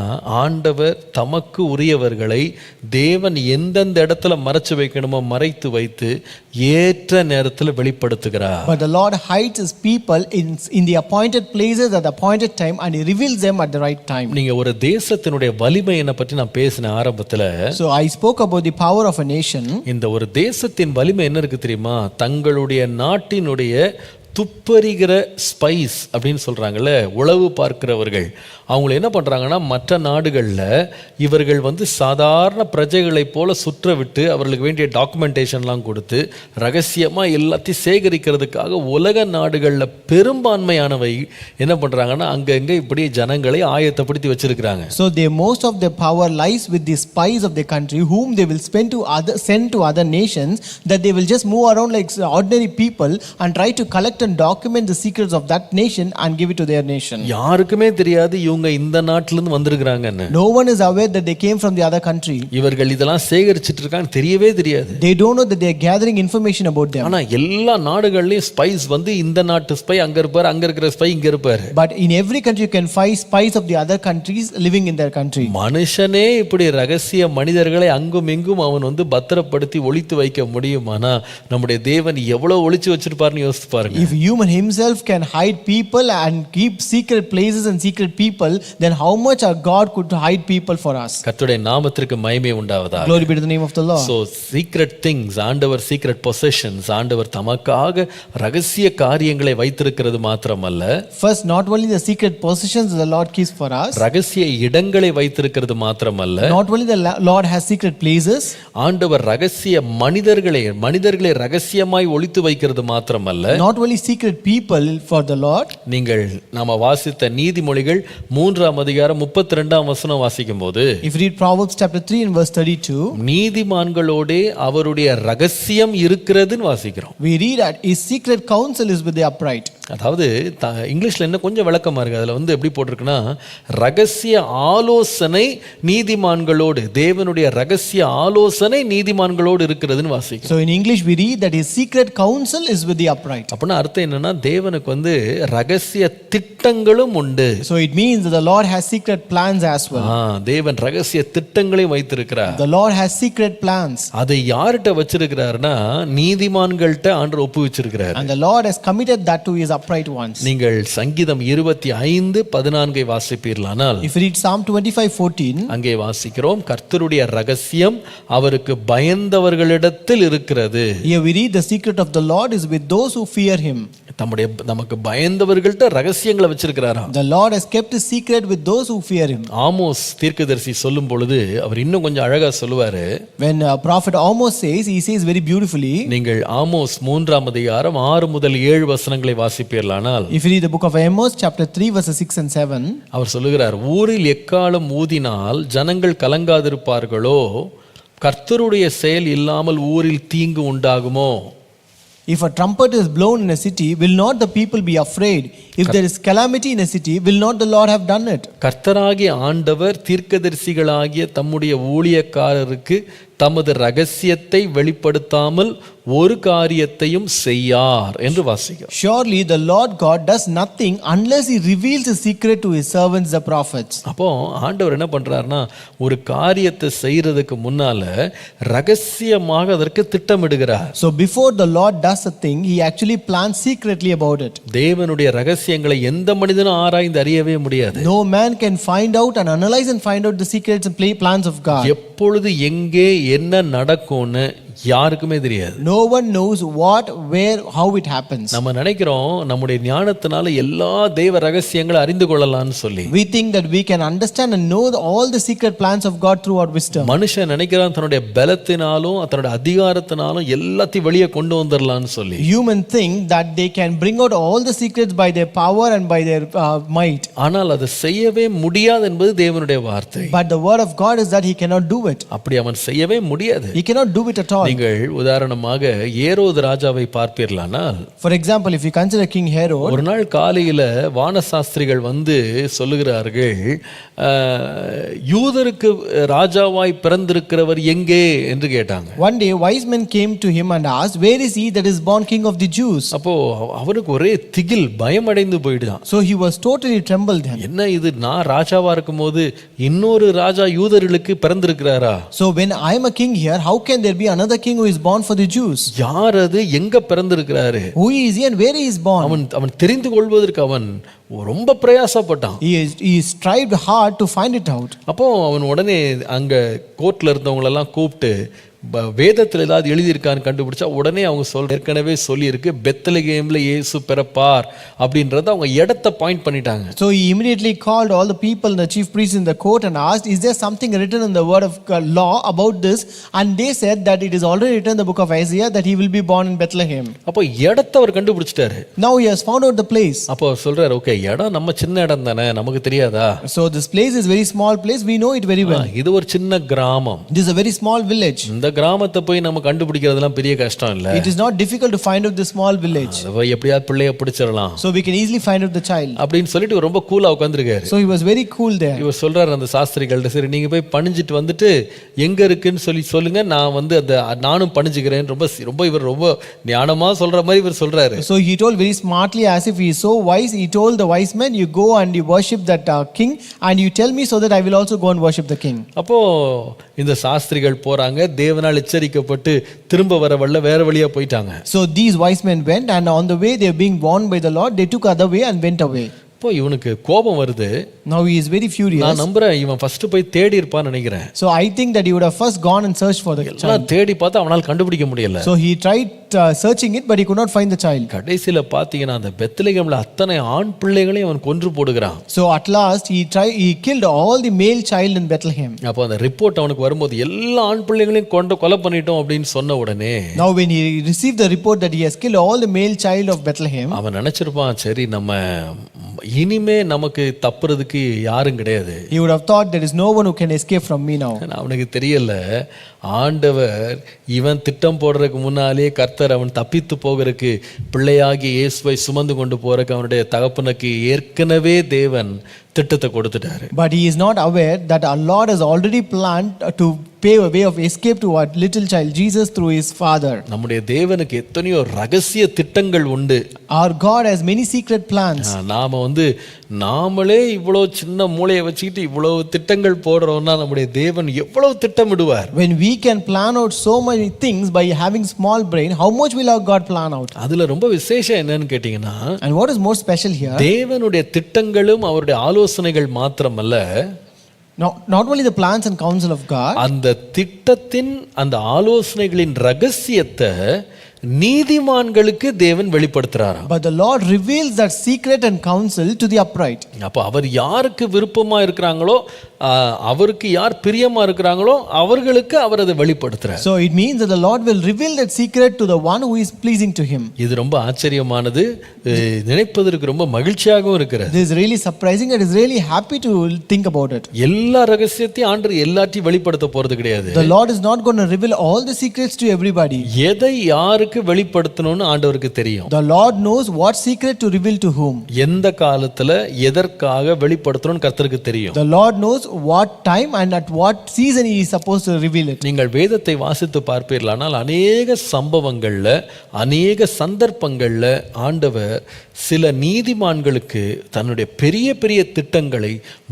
ஆண்டவர் தமக்கு உரியவர்களை தேவன் எந்தெந்த இடத்துல மறைச்சு வைக்கணுமோ மறைத்து வைத்து ஏற்ற நேரத்தில் வெளிப்படுத்துகிறார். But the Lord hides his people in the appointed places at the appointed time, and he reveals them at the right time. நீங்க ஒரு தேசத்தினுடைய வலிமையை பற்றி நான் பேசின ஆரம்பத்துல. So I spoke about the power of a nation. இந்த ஒரு தேசத்தின் வலிமை என்ன இருக்கு தெரியுமா? தங்களுடைய நாட்டினுடைய துப்பறிகிற ஸ்பைஸ் அப்படின்னு சொல்றாங்கல்ல, உளவு பார்க்கிறவர்கள், அவங்க என்ன பண்றாங்கன்னா மற்ற நாடுகளில் இவர்கள் சாதாரண பிரஜைகளை போல சுற்ற விட்டு அவர்களுக்கு வேண்டிய டாக்குமெண்டேஷன்லாம் கொடுத்து ரகசியமாக எல்லாத்தையும் சேகரிக்கிறதுக்காக உலக நாடுகளில் பெரும்பான்மையானவை என்ன பண்றாங்கன்னா அங்கங்கே இப்படி ஜனங்களை ஆயத்தப்படுத்தி வச்சிருக்கிறாங்க. So most of their power lies with the spies of the country, whom they will send to other nations, that they will just move around like ordinary people and try to collect and document the secrets of that nation and give it to their nation. யாருக்குமே தெரியாது இவங்க இந்த நாட்டில இருந்து வந்திருக்காங்கன்னு. No one is aware that they came from the other country. இவர்கள் இதெல்லாம் சேகரிச்சிட்டு இருக்காங்க தெரியவே தெரியாது. They don't know that they are gathering information about them. ஆனா எல்லா நாடுகள்லயும் ஸ்பைஸ் இந்த நாட்டு ஸ்பை அங்க இருப்பார், அங்க இருக்கிற ஸ்பை இங்க இருப்பார். But in every country you can find spies of the other countries living in their country. மனுஷனே இப்படி ரகசிய மனிதர்களை அங்கும் இங்கும் அவன் பத்திரப்படுத்தி ஒளித்து வைக்க முடியுமானா நம்முடைய தேவன் எவ்வளவு ஒளிச்சு வச்சிருப்பார்னு யோசிச்சு பாருங்க. If human himself can hide people and keep secret places and secret people, then how much our God could hide people for us? கர்த்தருடைய நாமத்திற்கு மகிமை உண்டாவதாக. Glory be to the name of the Lord. So secret things, ஆண்டவர் secret possessions, ஆண்டவர் தமக்காக ரகசிய காரியங்களை வைத்திருக்கிறது மாத்திரமல்ல, first not only the secret possessions the Lord keeps for us, ரகசிய இடங்களை வைத்திருக்கிறது மாத்திரமல்ல, not only the Lord has secret places, ஆண்டவர் ரகசிய மனிதர்களை ரகசியமாய் ஒளித்து வைக்கிறது மாத்திரமல்ல, not only secret people for the Lord. நீங்கள் நாம வாசித்த நீதிமொழிகள் 3:32 வாசிக்கும்போது, if you read Proverbs chapter 3 and verse 32, நீதிமான்களோடே அவருடைய ரகசியம் இருக்கிறதுன்னு வாசிக்கிறோம். we read that his secret counsel is with the upright. அதாவது இங்கிலீஷ்ல என்ன கொஞ்சம் விளக்கமா இருக்கு. அதுல வந்து எப்படி போட்டிருக்குன்னா, ரகசிய ஆலோசனை நீதிமான்களோடு, தேவனுடைய ரகசிய ஆலோசனை நீதிமான்களோடு இருக்கிறதுன்னு வாசிக்கும். So in English we read that his secret counsel is with the upright. அப்படின்னா அர்த்தம் என்னன்னா, தேவனுக்கு வந்து ரகசிய திட்டங்களும் உண்டு. So it means that the Lord has secret plans as well. தேவன் ரகசிய திட்டங்களையும் வைத்திருக்கிறார். The Lord has secret plans. அதை யார்கிட்ட வச்சிருக்கிறார்னா, நீதிமான்கள்ட்ட ஆண்டவர் ஒப்புவிச்சிருக்கிறார். And the Lord has committed that to his upright ones. நீங்கள் சங்கீதம் 25:14 வாசிப்பீர்களானால், If you read Psalm 25:14, அங்கே வாசிக்கிறோம், கர்த்தருடைய ரகசியம் அவருக்கு பயந்தவர்களிடத்தில் இருக்கிறது. here we read the secret of the Lord is with those who fear him. நமக்கு பயந்தவர்கள்ட்ட ரகசியங்களை வச்சிருக்கிறாராம். The Lord has kept his secret with those who fear him. Amos தீர்க்கதரிசி சொல்லும் பொழுது அவர் இன்னும் கொஞ்சம் அழகா சொல்லுவாரு. When prophet Amos says, he says very beautifully. நீங்கள் ஆமோஸ் 3 அதிகாரம் 6 முதல் 7 வசனங்களை வாசிப்பீர்களானால், If you read the book of Amos chapter 3 verses 6 and 7, அவர் சொல்லுகிறார், ஊரில் எக்காலம் ஊதினால் ஜனங்கள் கலங்காதிருப்பார்களோ, கர்த்தருடைய செயல் இல்லாமல் ஊரில் தீங்கு உண்டாகுமோ? if a trumpet is blown in a city, will not the people be afraid? If there is calamity in a city, will not the Lord have done it? கர்த்தராகிய ஆண்டவர் தீர்க்கதரிசிகளாகிய தம்முடைய ஊழியக்காரருக்கு தமது ரகசியத்தை வெளிப்படுத்தாமல் ஒரு காரியத்தையும் செய்யார் என்று வாசிக்கிறோம். Surely the Lord God does nothing unless he reveals his secret to his servants the prophets. அப்போ ஆண்டவர் என்ன பண்றாருன்னா, ஒரு காரியத்தை செய்யறதுக்கு முன்னால ரகசியமாக அதற்கு திட்டமிடுகிறார். So before the Lord does a thing, he actually plans secretly about it. தேவனுடைய ரகசியங்களை எந்த மனிதனும் ஆராய்ந்து அறியவே முடியாது. No man can find out and analyze and find out the secrets and plans of God. எப்பொழுது எங்கே என்ன நடக்கும்னு யாருக்குமே தெரியாது. No one knows what, where, how it happens. நம்ம நினைக்கிறோம் நம்முடைய ஞானத்தினால எல்லா தேவ ரகசியங்களை அறிந்து கொள்ளலாம்னு சொல்லி. We think that we can understand and know all the secret plans of God through our wisdom. மனுஷன் நினைக்கிறான் தன்னுடைய பலத்தினாலும் தன்னுடைய அதிகாரத்தினாலும் எல்லாத்தையும் வெளியே கொண்டு வந்துடலாம்னு சொல்லி. Human think that they can bring out all the secrets by their power and by their might. ஆனால் அதை செய்யவே முடியாது என்பது தேவனுடைய வார்த்தை. But the word of God is that he cannot do it. அப்படி அவன் செய்யவே முடியாது. He cannot do it at all. நீங்கள் உதாரணமாக ஏரோது ராஜாவை பார்ப்பீர்களானால், For example, if you consider King Herod, ஒரு நாள் காலையில வானசாஸ்திரிகள் வந்து சொல்லுகிறார்கள், யூதருக்கு ராஜாவாய் பிறந்திருக்கிறவர் எங்கே என்று கேட்டாங்க. one day wise men came to him and asked, where is he that is born king of the Jews? அப்போ அவருக்கு ஒரே திகில், பயமடைந்து போயிடுதான். So he was totally trembled then. என்ன இது, நான் ராஜாவா இருக்கும்போது இன்னொரு ராஜா யூதர்களுக்கு பிறந்திருக்கிறாரா? So when I am a king here, how can there be another king who is born for the Jews? யார் அது, எங்க பிறந்திருக்கிறாரு? Who is he and where he is born? அவன் தெரிந்து கொள்வதற்கு அவன் ரொம்ப பிரயாசப்பட்டான். He strived hard to find it out. அப்போ அவன் உடனே அங்க கோர்ட்ல இருந்தவங்களெல்லாம் கூப்பிட்டு, வேதத்தில் ஏதாவது எழுதியிருக்கான்னு கண்டுபிடிச்சா உடனே அவங்க ஏற்கனவே சொல்லியிருக்கு, பெத்லகேம்ல இயேசு பிறப்பார் அப்படின்றத அவங்க இடத்தை பாயிண்ட் பண்ணிட்டாங்க. So he immediately called all the people and the chief priests in the court and asked, is there something written in the word of law about this? And they said that it is already written in the book of Isaiah that he will be born in Bethlehem. அப்போ இடத்தை அவர் கண்டுபிடிச்சிட்டாரு. Now he has found out the place. அப்போ சொல்றாரு, ஓகே, இடம் நம்ம சின்ன இடம் தானே, நமக்கு தெரியாதா? So this place is very small place, we know it very well. இது ஒரு சின்ன கிராமம். This is a very small village. இந்த கிராமத்தை போய் நம்ம கண்டுபிடிக்கிறதுலாம் பெரிய கஷ்டம் இல்ல. It is not difficult to find out the small village. எப்படியாவது பிள்ளைய பிடிச்சிடலாம். So we can easily find out the child. அப்படின்னு சொல்லிட்டு ரொம்ப கூலா உட்கார்ந்திருக்காரு. So he was very cool there. இவர் சொல்றாரு அந்த சாஸ்திரிகள்ட்ட, சரி நீங்க போய் பணிஞ்சிட்டு வந்துட்டு எங்க இருக்குன்னு சொல்லுங்க, நான் வந்து நானும் பணிஞ்சுக்கிறேன். ரொம்ப இவர் ரொம்ப ஞானமா சொல்ற மாதிரி இவர் சொல்றாரு. So he told very smartly, as if he is so wise, he told the wise men, you go and you worship that king and you tell me so that I will also go and worship the king. அப்போ இந்த சாஸ்திரிகள் போறாங்க, தேவனால் எச்சரிக்கப்பட்டு திரும்ப வரவல்ல வேற வழியா போயிட்டாங்க. So these wise men went, and on the way they were being warned by the Lord, they took other way and went away. இப்போ இவனுக்கு கோபம் வருது. Now he is very furious. நான் நம்புறேன் இவன் ஃபர்ஸ்ட் போய் தேடி இருப்பான்னு நினைக்கிறேன். So I think that he would have first gone and searched for the child. தேடி பார்த்தா அவனால கண்டுபிடிக்க முடியல. So he tried searching it, but he could not find the child. கடைசில பாத்தீங்கன்னா அந்த பெத்லகேம்ல அத்தனை ஆண் பிள்ளைகளையும் அவன் கொன்று போடுகிறான். So at last he killed all the male child in Bethlehem. அப்போ அந்த ரிப்போர்ட் அவனுக்கு வரும்போது எல்லா ஆண் பிள்ளைகளையும் கொலை பண்ணிட்டோம் அப்படின்னு சொன்ன உடனே, Now when he received the report that he has killed all the male child of Bethlehem, அவன் நினைச்சிருப்பான், சரி நம்ம இனிமே நமக்கு தப்புறதுக்கு யாரும் கிடையாது. He would have thought there is no one who can escape from me now. அவனுக்கு தெரியல, ஆண்டவர் இவன் திட்டம் போடுறதுக்கு முன்னாலே கர்த்தர் அவன் தப்பித்து போகிறதுக்கு பிள்ளையாகி இயேசுவை சுமந்து கொண்டு போறதுக்கு அவனுடைய தகப்பனுக்கு ஏற்கனவே தேவன் திட்டத்தை கொடுத்துட்டாரு. But he is not aware that our Lord has already planned to pave a way of escape to our little child Jesus through his father. நம்முடைய தேவனுக்கு எத்தனையோ ரகசிய திட்டங்கள் உண்டு. Our God has many secret plans. நாம நாமளே இவ்வளவு சின்ன மூளையை வச்சுக்கிட்டு இவ்வளவு திட்டங்கள் போடுறோம்னா நம்முடைய தேவன் எவ்வளவு திட்டமிடுவார். When we can plan out so many things by having small brain, how much will our God plan out? அதுல ரொம்ப விசேஷம் என்னன்னு கேட்டீங்கன்னா, And what is more special here? தேவனுடைய திட்டங்களும் அவருடைய ஆலோசனைகள் மாத்திரமல்ல, not only the plans and counsel of God, அந்த திட்டத்தின் அந்த ஆலோசனைகளின் ரகசியத்தை நீதிமான்களுக்கு தேவன் வெளிப்படுத்துறாராம். but the Lord reveals that secret and counsel to the upright. அப்ப அவர் யாருக்கு விருப்பமா இருக்கிறாங்களோ, அவருக்கு யார் பிரியமா இருக்கிறாங்களோ அவர்களுக்கு அவர் அதை வெளிப்படுத்துறார். So it means that the Lord will reveal that secret to the one who is pleasing to him. இது ரொம்ப ஆச்சரியமானது, நினைப்பதற்கு ரொம்ப மகிழ்ச்சியாகவும் இருக்கிறது. This is really surprising and is really happy to think about it. எல்லா ரகசியத்தையும் ஆண்டவர் எல்லாத்தையும் வெளிப்படுத்த போறது கிடையாது. The Lord is not going to reveal all the secrets to everybody. எதை யாருக்கு வெளிப்படுத்தணும்னு ஆண்டவருக்கு தெரியும். The Lord knows what secret to reveal to whom. எந்த காலத்துல எதற்காக வெளிப்படுத்தணும்னு கர்த்தருக்கு தெரியும். The Lord knows what time and at what season he is supposed to reveal it. நீங்கள் வேதத்தை வாசித்து பார்ப்பீர்களானால் அநேக சம்பவங்கள்ல, அநேக சந்தர்ப்பங்கள்ல ஆண்டவர் சில நீதிமான்களுக்கு தன்னுடைய பெரிய பெரிய திட்டங்களை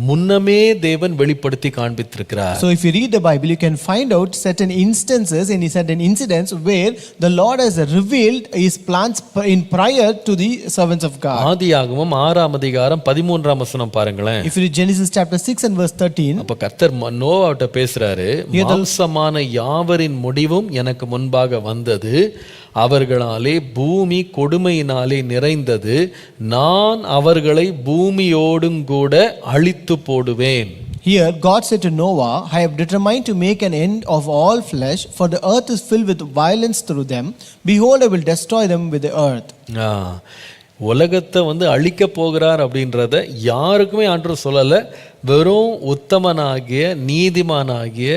முன்னமே தேவன் வெளிப்படுத்தி காண்பித்திருக்கிறார். So if you read the Bible, you can find out certain instances and certain incidents where the Lord has revealed his plans in prior to the servants of God. ஆதியாகமம் 6ஆம் அதிகாரம் 13ஆம் வசனம் பாருங்களேன். If you read Genesis chapter 6 and verse 13, அப்ப கர்த்தர் நோவாவிட்ட பேசுறாரு, மாம்சமான யாவரின் முடிவும் எனக்கு முன்பாக வந்தது, அவர்களாலே பூமி கொடுமையினாலே நிறைந்தது, நான் அவர்களை பூமியோடும் கூட அழித்து போடுவேன். Here God said to Noah, I have determined to make an end of all flesh, for the earth is filled with violence through them. Behold, I will destroy them with the earth. உலகத்தை அழிக்க போகிறார் அப்படின்றத யாருக்குமே ஆண்டவர் சொல்லல. வெறும் உத்தமனாகிய நீதிமானாகிய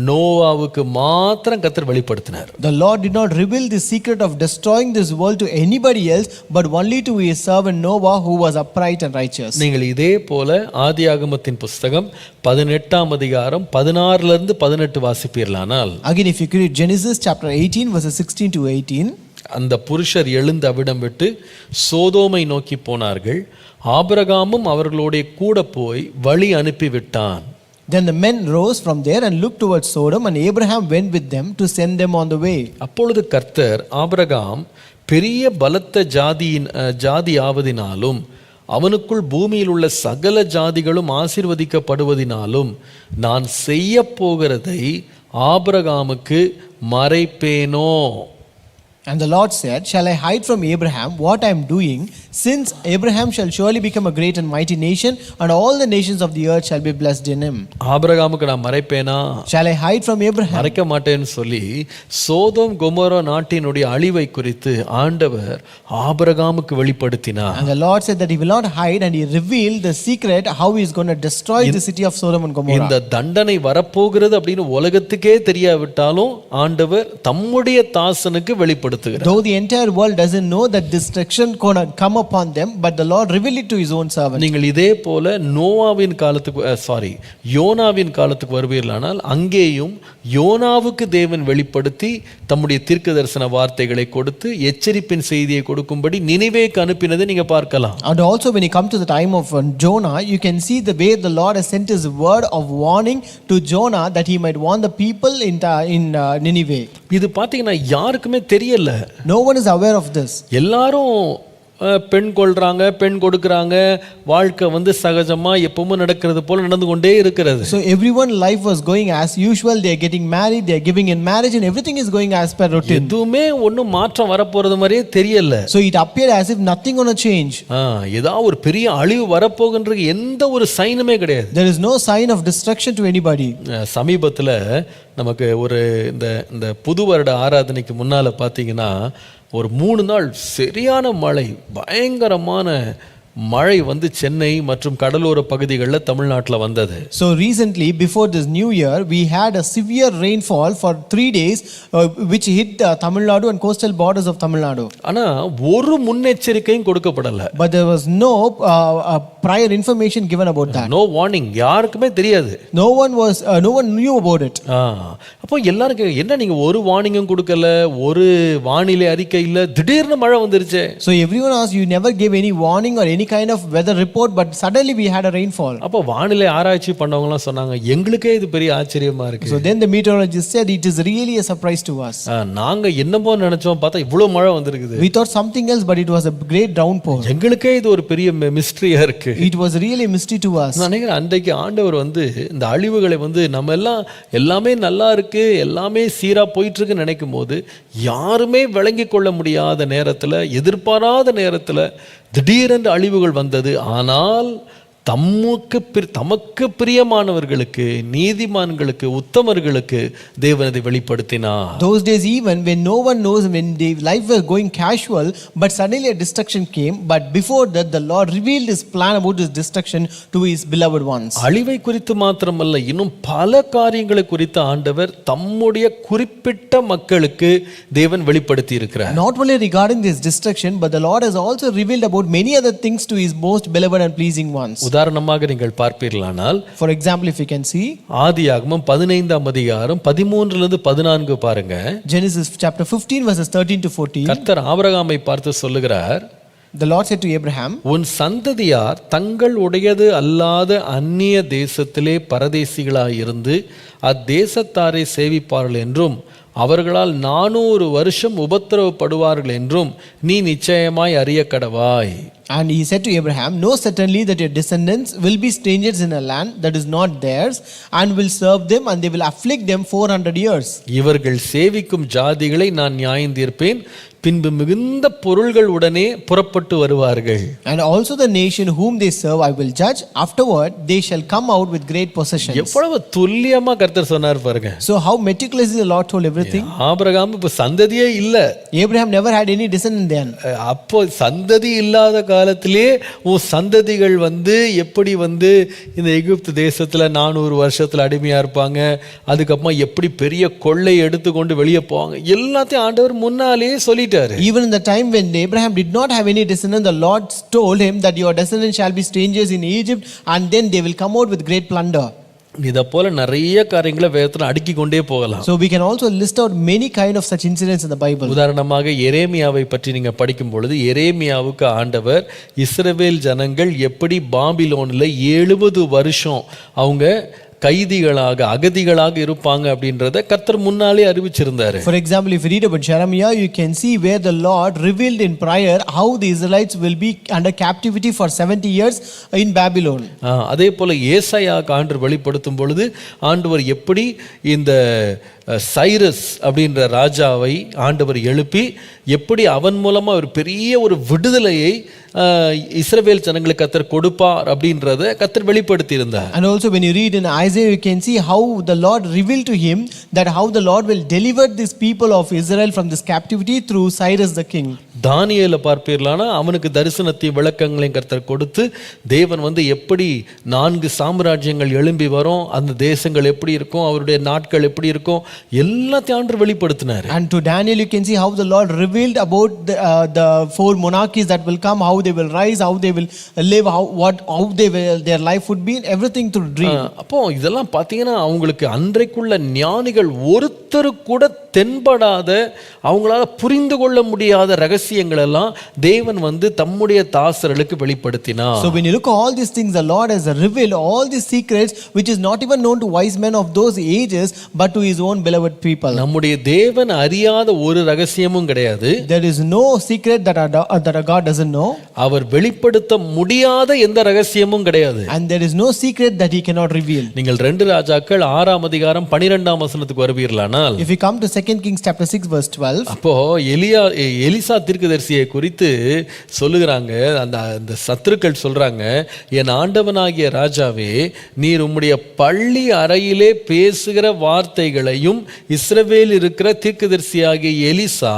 நோவாவுக்கு மாத்திரம் கர்த்தர் வெளிப்படுத்தினார். The Lord did not reveal the secret of destroying this world to anybody else, but only to his servant Noah, who was upright and righteous. நீங்கள் இதே போல ஆதியாகமத்தின் புஸ்தகம் 18ஆம் அதிகாரம் 16 இருந்து 18 வாசிப்பீர்களானால், again if you read Genesis chapter 18 verses 16 to 18, அந்த புருஷர் எழுந்து அவ்விடம் விட்டு சோதோமை நோக்கி போனார்கள். ஆபிரகாமும் அவர்களோட கூட போய் வழி அனுப்பிவிட்டான். Then the men rose from there and looked towards Sodom, and Abraham went with them to send them on the way. அப்பொழுது கர்த்தர் ஆபிரகாம் பெரிய பலத்த ஜாதியாவதினாலும் அவனுக்குள் பூமியில் உள்ள சகல ஜாதிகளும் ஆசீர்வதிக்கப்படுவதினாலும் நான் செய்ய போகிறதை ஆபிரகாமுக்கு மறைப்பேனோ? And the Lord said, shall I hide from Abraham what I am doing, since Abraham shall surely become a great and mighty nation, and all the nations of the earth shall be blessed in him. ஆபிரகாமுக்கு நான் மறைப்பேனா? Shall I hide from Abraham? மறைக்க மாட்டேன்னு சொல்லி சோதோம் கொமோரா நாட்டினுடைய அழிவை குறித்து ஆண்டவர் ஆபிரகாமுக்கு வெளிப்படுத்தினார். And the Lord said that he will not hide, and he revealed the secret how he is going to destroy the city of Sodom and Gomorrah. இந்த தண்டனை வரப்போகிறது அப்படின்னு உலகத்துக்கே தெரியாவிட்டாலும் ஆண்டவர் தம்முடைய தாசனுக்கு வெளிப்படுத்தினார். Though the entire world doesn't know that destruction gonna come upon them, but the Lord revealed it to his own servant. நீங்கள் இதே போல நோவாவின் காலத்துக்கு யோனாவின் காலத்துக்கு வருவீர்களானால் அங்கேயும் யோனாவுக்கு தேவன் வெளிப்படுத்தி தம்முடைய தீர்க்கதரிசன வார்த்தைகளை கொடுத்து எச்சரிப்பின் செய்தியை கொடுக்கும்படி நினிவேக்கு அனுப்பினதை நீங்க பார்க்கலாம். And also when you come to the time of Jonah, you can see the way the Lord has sent his word of warning to Jonah that he might warn the people in Nineveh. இது பாத்தீங்கன்னா யாருக்குமே தெரியல. No one is aware of this. எல்லாரும் பெண் கொள்றாங்க, பெண் கொடுக்கறாங்க, வாழ்க்கை சகஜமா எப்பவும் நடக்கிறது போல நடந்து கொண்டே இருக்கிறது. So everyone life was going as usual. They are getting married, they are giving in marriage, and everything is going as per routine. எதுவுமே ஒண்ணும் மாற்றம் வர போறது மாதிரியே தெரியல. So it appeared as if nothing going to change. ஏதாவது ஒரு பெரிய அழிவு வரப்போகின்ற எந்த ஒரு சைனுமே கிடையாது. There is no sign of destruction to anybody. சமீபத்துல நமக்கு ஒரு இந்த புது வருட ஆராதனைக்கு முன்னால பாத்தீங்கன்னா ஒரு 3 நாள் சரியான மழை, பயங்கரமான மழை வந்து சென்னை மற்றும் கடலோர பகுதிகளில் தமிழ்நாட்டில் வந்தது. So recently, before this new year, we had a severe rainfall for 3 days, which hit Tamil Nadu and coastal borders of Tamil Nadu. ஆனா ஒரு முன்னெச்சரிக்கையும் கொடுக்கப்படல. But there was no prior information given about that. No warning, யாருக்குமே தெரியாது. No one knew about it. அப்போ எல்லாருக்கும் என்ன, நீங்க ஒரு வார்னிங்கும் கொடுக்கல, ஒரு வானிலை அறிக்கை இல்ல, திடீர்னு மழை வந்துருச்சு. So everyone asked, you never gave any warning or any kind of weather report, but suddenly we had a rainfall. அப்போ வானிலை ஆராய்ச்சி பண்ணவங்க எல்லாம் சொன்னாங்க, எங்களுக்கே இது பெரிய ஆச்சரியமா இருக்கு. So then the meteorologist said, it is really a surprise to us. நாங்க என்னமோ நினைச்சோம், பார்த்தா இவ்வளவு மழை வந்திருக்குது. We thought something else, but it was a great downpour. எங்களுக்கே இது ஒரு பெரிய மிஸ்டரியா இருக்கு. It was really a mystery to us. நான் நினைக்கிறேன் அன்றைக்கு ஆண்டவர் வந்து இந்த அழிவுகளை வந்து நம்ம எல்லாமே நல்லா இருக்கு, எல்லாமே சீரா போயிட்டு இருக்குன்னு நினைக்கும் போது, யாருமே விளங்கி கொள்ள முடியாத நேரத்துல, எதிர்பாராத நேரத்துல திடீரென்று அழிவுகள் வந்தது. ஆனால் தமக்கு பிரியமானவர்களுக்கு, நீதிமான்களுக்கு, உத்தமர்களுக்கு தேவன் அதை வெளிப்படுத்தினார். Those days, even when no one knows, when the life was going casual, but suddenly a destruction came. But before that, the Lord revealed His plan about His destruction to His beloved ones. அழிவை குறித்து மாத்திரமல்ல, இன்னும் பல காரியங்களை குறித்து ஆண்டவர் தம்முடைய குறிப்பிட்ட மக்களுக்கு தேவன் வெளிப்படுத்தி இருக்கிறார். Not only regarding this destruction, but the Lord has also revealed about many other things to His most beloved and pleasing ones. உதாரணமாக நீங்கள் பார்ப்பீர்களானால், for example, if you can see ஆதியாகமம் 15ஆம் அதிகாரம் 13 14 பாருங்க. Genesis chapter 15 verses 13 to 14. கர்த்தர் ஆபிரகாமை பார்த்து சொல்லுகிறார், the Lord said to Abraham, உன் சந்ததியார் தங்கள் உடையது அல்லாத அந்நிய தேசத்திலே பரதேசிகளாயிருந்து அத்தேசத்தாரை சேவிப்பார்கள் என்றும் அவர்களால் 400 வருஷம் உபத்திரவப்படுவார்கள் என்றும் நீ நிச்சயமாய் அறிய கடவாய். And he said to Abraham, know certainly that your descendants will be strangers in a land that is not theirs, and will serve them, and they will afflict them 400 years. இவர்கள் சேவிக்கும் ஜாதிகளை நான் நியாயந்தீர்ப்பேன், பின்பு மிகுந்த பொருள்கள் உடனே புறப்பட்டு வருவார்கள். And also the nation whom they serve I will judge, afterward they shall come out with great possessions. எவ்வளவு துல்லியமா கர்த்தர் சொன்னார் பாருங்க. So how meticulously the Lord told everything. Abraham இப்ப சந்ததியே இல்ல. Abraham never had any descendant then. அப்போ சந்ததி இல்லாத காலத்திலே உன் சந்ததிகள் வந்து எப்படி வந்து இந்த எகிப்து தேசத்துல 400 வருஷத்துல அடிமையா இருப்பாங்க, அதுக்கப்புறமா எப்படி பெரிய கொள்ளை எடுத்துக்கொண்டு வெளியே போவாங்க, எல்லாத்தையும் ஆண்டவர் முன்னாலே சொல்லிட்டாரு. Even in the time when Abraham did not have any descendant, the Lord told him that your descendants shall be strangers in Egypt, and then they will come out with great plunder. இத போல நிறைய காரியங்களை வேதத்துல அடுக்கி கொண்டே போகலாம். So we can also list out many kind of such incidents in the Bible. உதாரணமாக எரேமியாவை பற்றி நீங்க படிக்கும் பொழுது, எரேமியாவுக்கு ஆண்டவர் இஸ்ரவேல் ஜனங்கள் எப்படி பாபிலோனில் 70 வருஷம் அவங்க கைதிகளாக அகதிகளாக இருப்பாங்க அப்படின்றத கர்த்தர் முன்னாலே அறிவிச்சிருந்தாரு. For example, if you read about Jeremiah, you can see where the Lord revealed in prior how the Israelites will be under captivity for 70 years in Babylon. அதே போல ஏசாயாவுக்கு ஆண்டவர் வெளிப்படுத்தும் பொழுது ஆண்டவர் எப்படி இந்த சைரஸ் அப்படின்ற ராஜாவை ஆண்டவர் எழுப்பி எப்படி அவன் மூலமா ஒரு பெரிய ஒரு விடுதலையை இஸ்ரவேல் ஜனங்களுக்கு கர்த்தர் கொடுப்பார் அப்படின்றத கர்த்தர் வெளிப்படுத்தி இருந்தார். And also when you read in Isaiah, you can see how the Lord revealed to him that how the Lord will deliver this people of Israel from this captivity through Cyrus the king. தானியேலை பார்ப்பீர்களானா அவனுக்கு தரிசனத்தையும் விளக்கங்களையும் கர்த்தர் கொடுத்து தேவன் வந்து எப்படி 4 சாம்ராஜ்யங்கள் எழும்பி வரும், அந்த தேசங்கள் எப்படி இருக்கும், அவருடைய நாட்கள் எப்படி இருக்கும், எல்லாத்தையும் ஆண்டவர் வெளிப்படுத்தினார். And to Daniel you can see how the Lord revealed about the 4 monarchies that will come, how they will rise, how they will live, how they will, their life would be, everything through dream. அப்போ இதெல்லாம் பார்த்தீங்கன்னா அவங்களுக்கு அன்றைக்குள்ள ஞானிகள் ஒருத்தர் கூட தென்படாத, அவங்களால புரிந்து கொள்ள முடியாத ரகசியங்கள் எல்லாம் தேவன் வந்து தம்முடைய தாசர்களுக்கு வெளிப்படுத்தினார். So when you look at all these things, the Lord has revealed all these secrets which is not even known to wise men of those ages, but to His own beloved people. நம்முடைய தேவன் அறியாத ஒரு ரகசியமும் கிடையாது. There is no secret that our God doesn't know. அவர் வெளிப்படுத்த முடியாத எந்த ரகசியமும் கிடையாது. And there is no secret that He cannot reveal. நீங்கள் 2 ராஜாக்கள் 6ஆம் அதிகாரம் 12ஆம் வசனத்துக்கு வருவீர்களானால், if you come to 2 2 Kings chapter 6 verse 12. அப்போ எலிசா தீர்க்கதரிசியை குறித்து சொல்லுகிறாங்க. அந்த சத்துருக்கள் சொல்றாங்க, என் ஆண்டவனாகிய ராஜாவே, நீர் உம்முடைய பள்ளி அறையிலே பேசுகிற வார்த்தைகளையும் இஸ்ரவேல் இருக்கிற தீர்க்கதரிசியாகிய எலிசா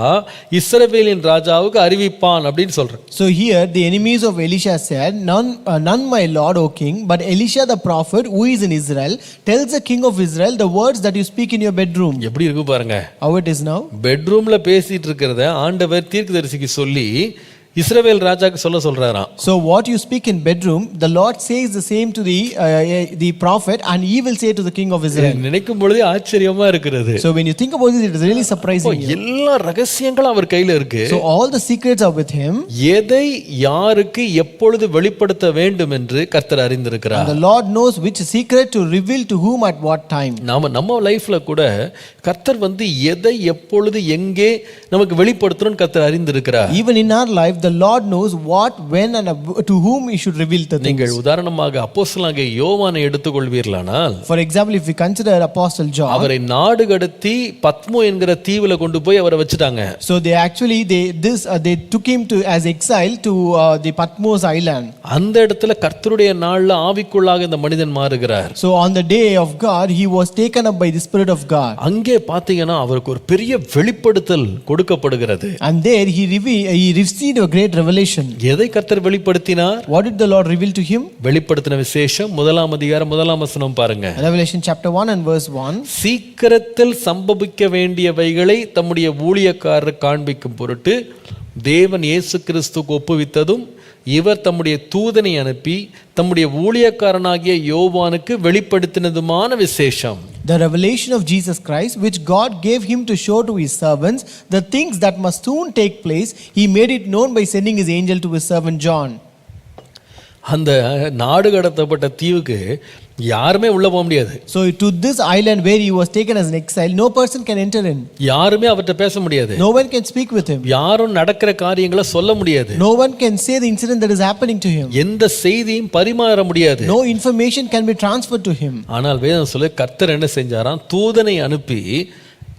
இஸ்ரவேலின் ராஜாவுக்கு அறிவிப்பான் அப்படின்னு சொல்றாங்க. So here the enemies of Elisha said, none my lord, O king, but Elisha the prophet who is in Israel tells the king of Israel the words that you speak in your bedroom. எப்படி இருக்கு பாருங்க. How it is now? பெட்ரூம்ல பேசிட்டு இருக்கிறத ஆண்டவர் தீர்க்கதரிசிக்கு சொல்லி இஸ்ரவேல் ராஜாக்கு சொல்றாராம். So what you speak in bedroom, the Lord says the same to the prophet, and he will say to the king of Israel. நினைக்கும் பொழுதே ஆச்சரியமா இருக்கிறது. So when you think about it, it is really surprising. எல்லா ரகசியங்களும் அவர் கையில இருக்கு. So all the secrets are with him. எதை யாருக்கு எப்பொழுது வெளிப்படுத்த வேண்டும் என்று கர்த்தர் அறிந்திருக்கிறார். And the Lord knows which secret to reveal to whom at what time. நம்ம லைஃப்ல கூட கர்த்தர் எதை எப்பொழுது எங்கே நமக்கு வெளிப்படுத்தணும்னு கர்த்தர் அறிந்திருக்கிறார். Even in our life, the Lord knows what, when, and to whom he should reveal the things. நீங்கள் உதாரணமாக அப்போஸ்தலனாகிய யோவானை எடுத்துக்கொள்வீர்களானால், for example, if we consider Apostle John, அவரை நாடு கடத்தி பத்மோ என்கிற தீவுல கொண்டு போய் அவரை வச்சிட்டாங்க. So they took him to as exile to the Patmos island. அந்த இடத்துல கர்த்தருடைய நாள்ல ஆவிக்குள்ளாக இந்த மனிதன் மாறுகிறார். So on the day of God, he was taken up by the Spirit of God. அங்கே பாத்தீங்கன்னா அவருக்கு ஒரு பெரிய வெளிப்படுத்தல் கொடுக்கப்படுகிறது. And there he received a great revelation. எதை கர்த்தர் வெளிப்படுத்தினார்? What did the Lord reveal to him? வெளிப்படுத்தின விசேஷம் 1ஆம் அதிகாரம் 1ஆம் வசனம் பாருங்க. Revelation chapter 1 and verse 1. சீக்கிரத்தில் சம்பவிக்க வேண்டியவைகளை தம்முடைய ஊழியக்காரர் காண்பிக்கும் பொருட்டு தேவன் இயேசு கிறிஸ்துவுக்கு ஒப்புவித்ததும் இவர் தம்முடைய தூதனை அனுப்பி தம்முடைய ஊழியக்காரனாகிய யோவானுக்கு வெளிப்படுத்தினதுமான விசேஷம். The revelation of Jesus Christ, which God gave him to show to his servants the things that must soon take place, he made it known by sending his angel to his servant John. அந்த நாடு கடத்தப்பட்ட தீவுக்கு யாருமே உள்ள போக முடியாது. So to this island where he was taken as an exile, no person can enter in. யாருமே அவர்ட்ட பேச முடியாது. No one can speak with him. யாரும் நடக்கிற காரியங்களை சொல்ல முடியாது. No one can say the incident that is happening to him. எந்த செய்தியும் பரிமாற முடியாது. No information can be transferred to him. ஆனால் வேதம் சொல்ல கர்த்தர் என்ன செஞ்சாராம்? தூதனை அனுப்பி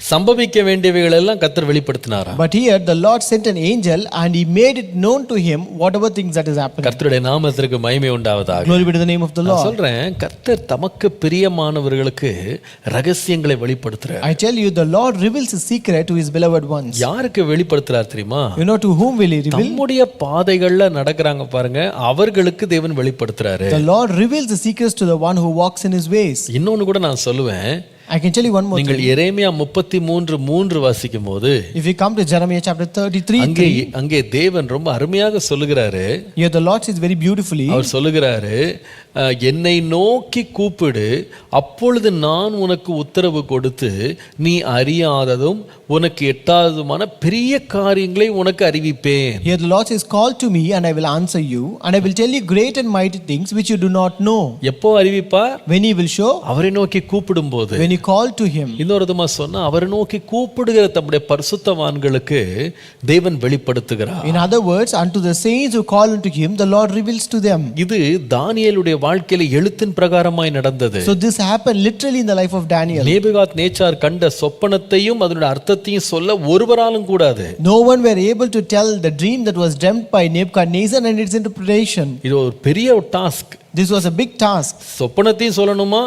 சம்பவிக்க வேண்டியவைகள் எல்லாம் கர்த்தர் வெளிப்படுத்தினாராம். But here the Lord sent an angel and he made it known to him whatever things that is happening. கர்த்தருடைய நாமத்திற்கு மகிமை உண்டாவதாக. Glory be to the name of the Lord. சொல்றேன், கர்த்தர் தமக்கு பிரியமானவர்களுக்கு ரகசியங்களை வெளிப்படுத்துறார். I tell you, the Lord reveals his secret to his beloved ones. யாருக்கு வெளிப்படுத்துறார் தெரியுமா? You know to whom will he reveal? நம்முடைய பாதைகள்ல நடக்கறாங்க பாருங்க, அவர்களுக்கு தேவன் வெளிப்படுத்துறாரு. The Lord reveals the secrets to the one who walks in his ways. இன்னொன்னு கூட நான் சொல்லுவேன். I can tell you one more நீங்கள் thing. எரேமியா 33:3 வாசிக்கும்போது, If we come to Jeremiah chapter 33, அங்கே தேவன் ரொம்ப அருமையாக சொல்லுகிறாரு. here the Lord says very beautifully, அவர் சொல்லுகிறாரு, என்னை நோக்கி கூப்பிடு, அப்பொழுது நான் உனக்கு உத்தரவு கொடுத்து நீ அறியாததும் உனக்கு எட்டாததுமான பெரிய காரியங்களை உனக்கு அறிவிப்பேன். here the Lord says, call to me and I will answer you, and I will tell you great and mighty things which you do not know. எப்போ அறிவிப்பார்? When he will show? அவரை நோக்கி கூப்பிடும் போது. When you call to him. இன்னொரு விதமா சொன்னா, அவரை நோக்கி கூப்பிடுகிற தம்முடைய பரிசுத்தவான்களுக்கு தேவன் வெளிப்படுத்துகிறார். In other words, unto the saints who call unto him, the Lord reveals to them. இது தானியேலுடைய வாழ்க்கையில எழுத்தின் பிரகாரமாய் நடந்தது. So this happened literally in the life of Daniel. நேபுகாத் நேச்சார் கண்ட சொப்பனத்தையும் அதனுடைய அர்த்தத்தையும் சொல்ல ஒருவராலும் கூடாது. No one were able to tell the dream that was dreamt by Nebuchadnezzar and its interpretation. இது ஒரு பெரிய task. This was a big task. சொப்பனத்தையும் சொல்லணுமா,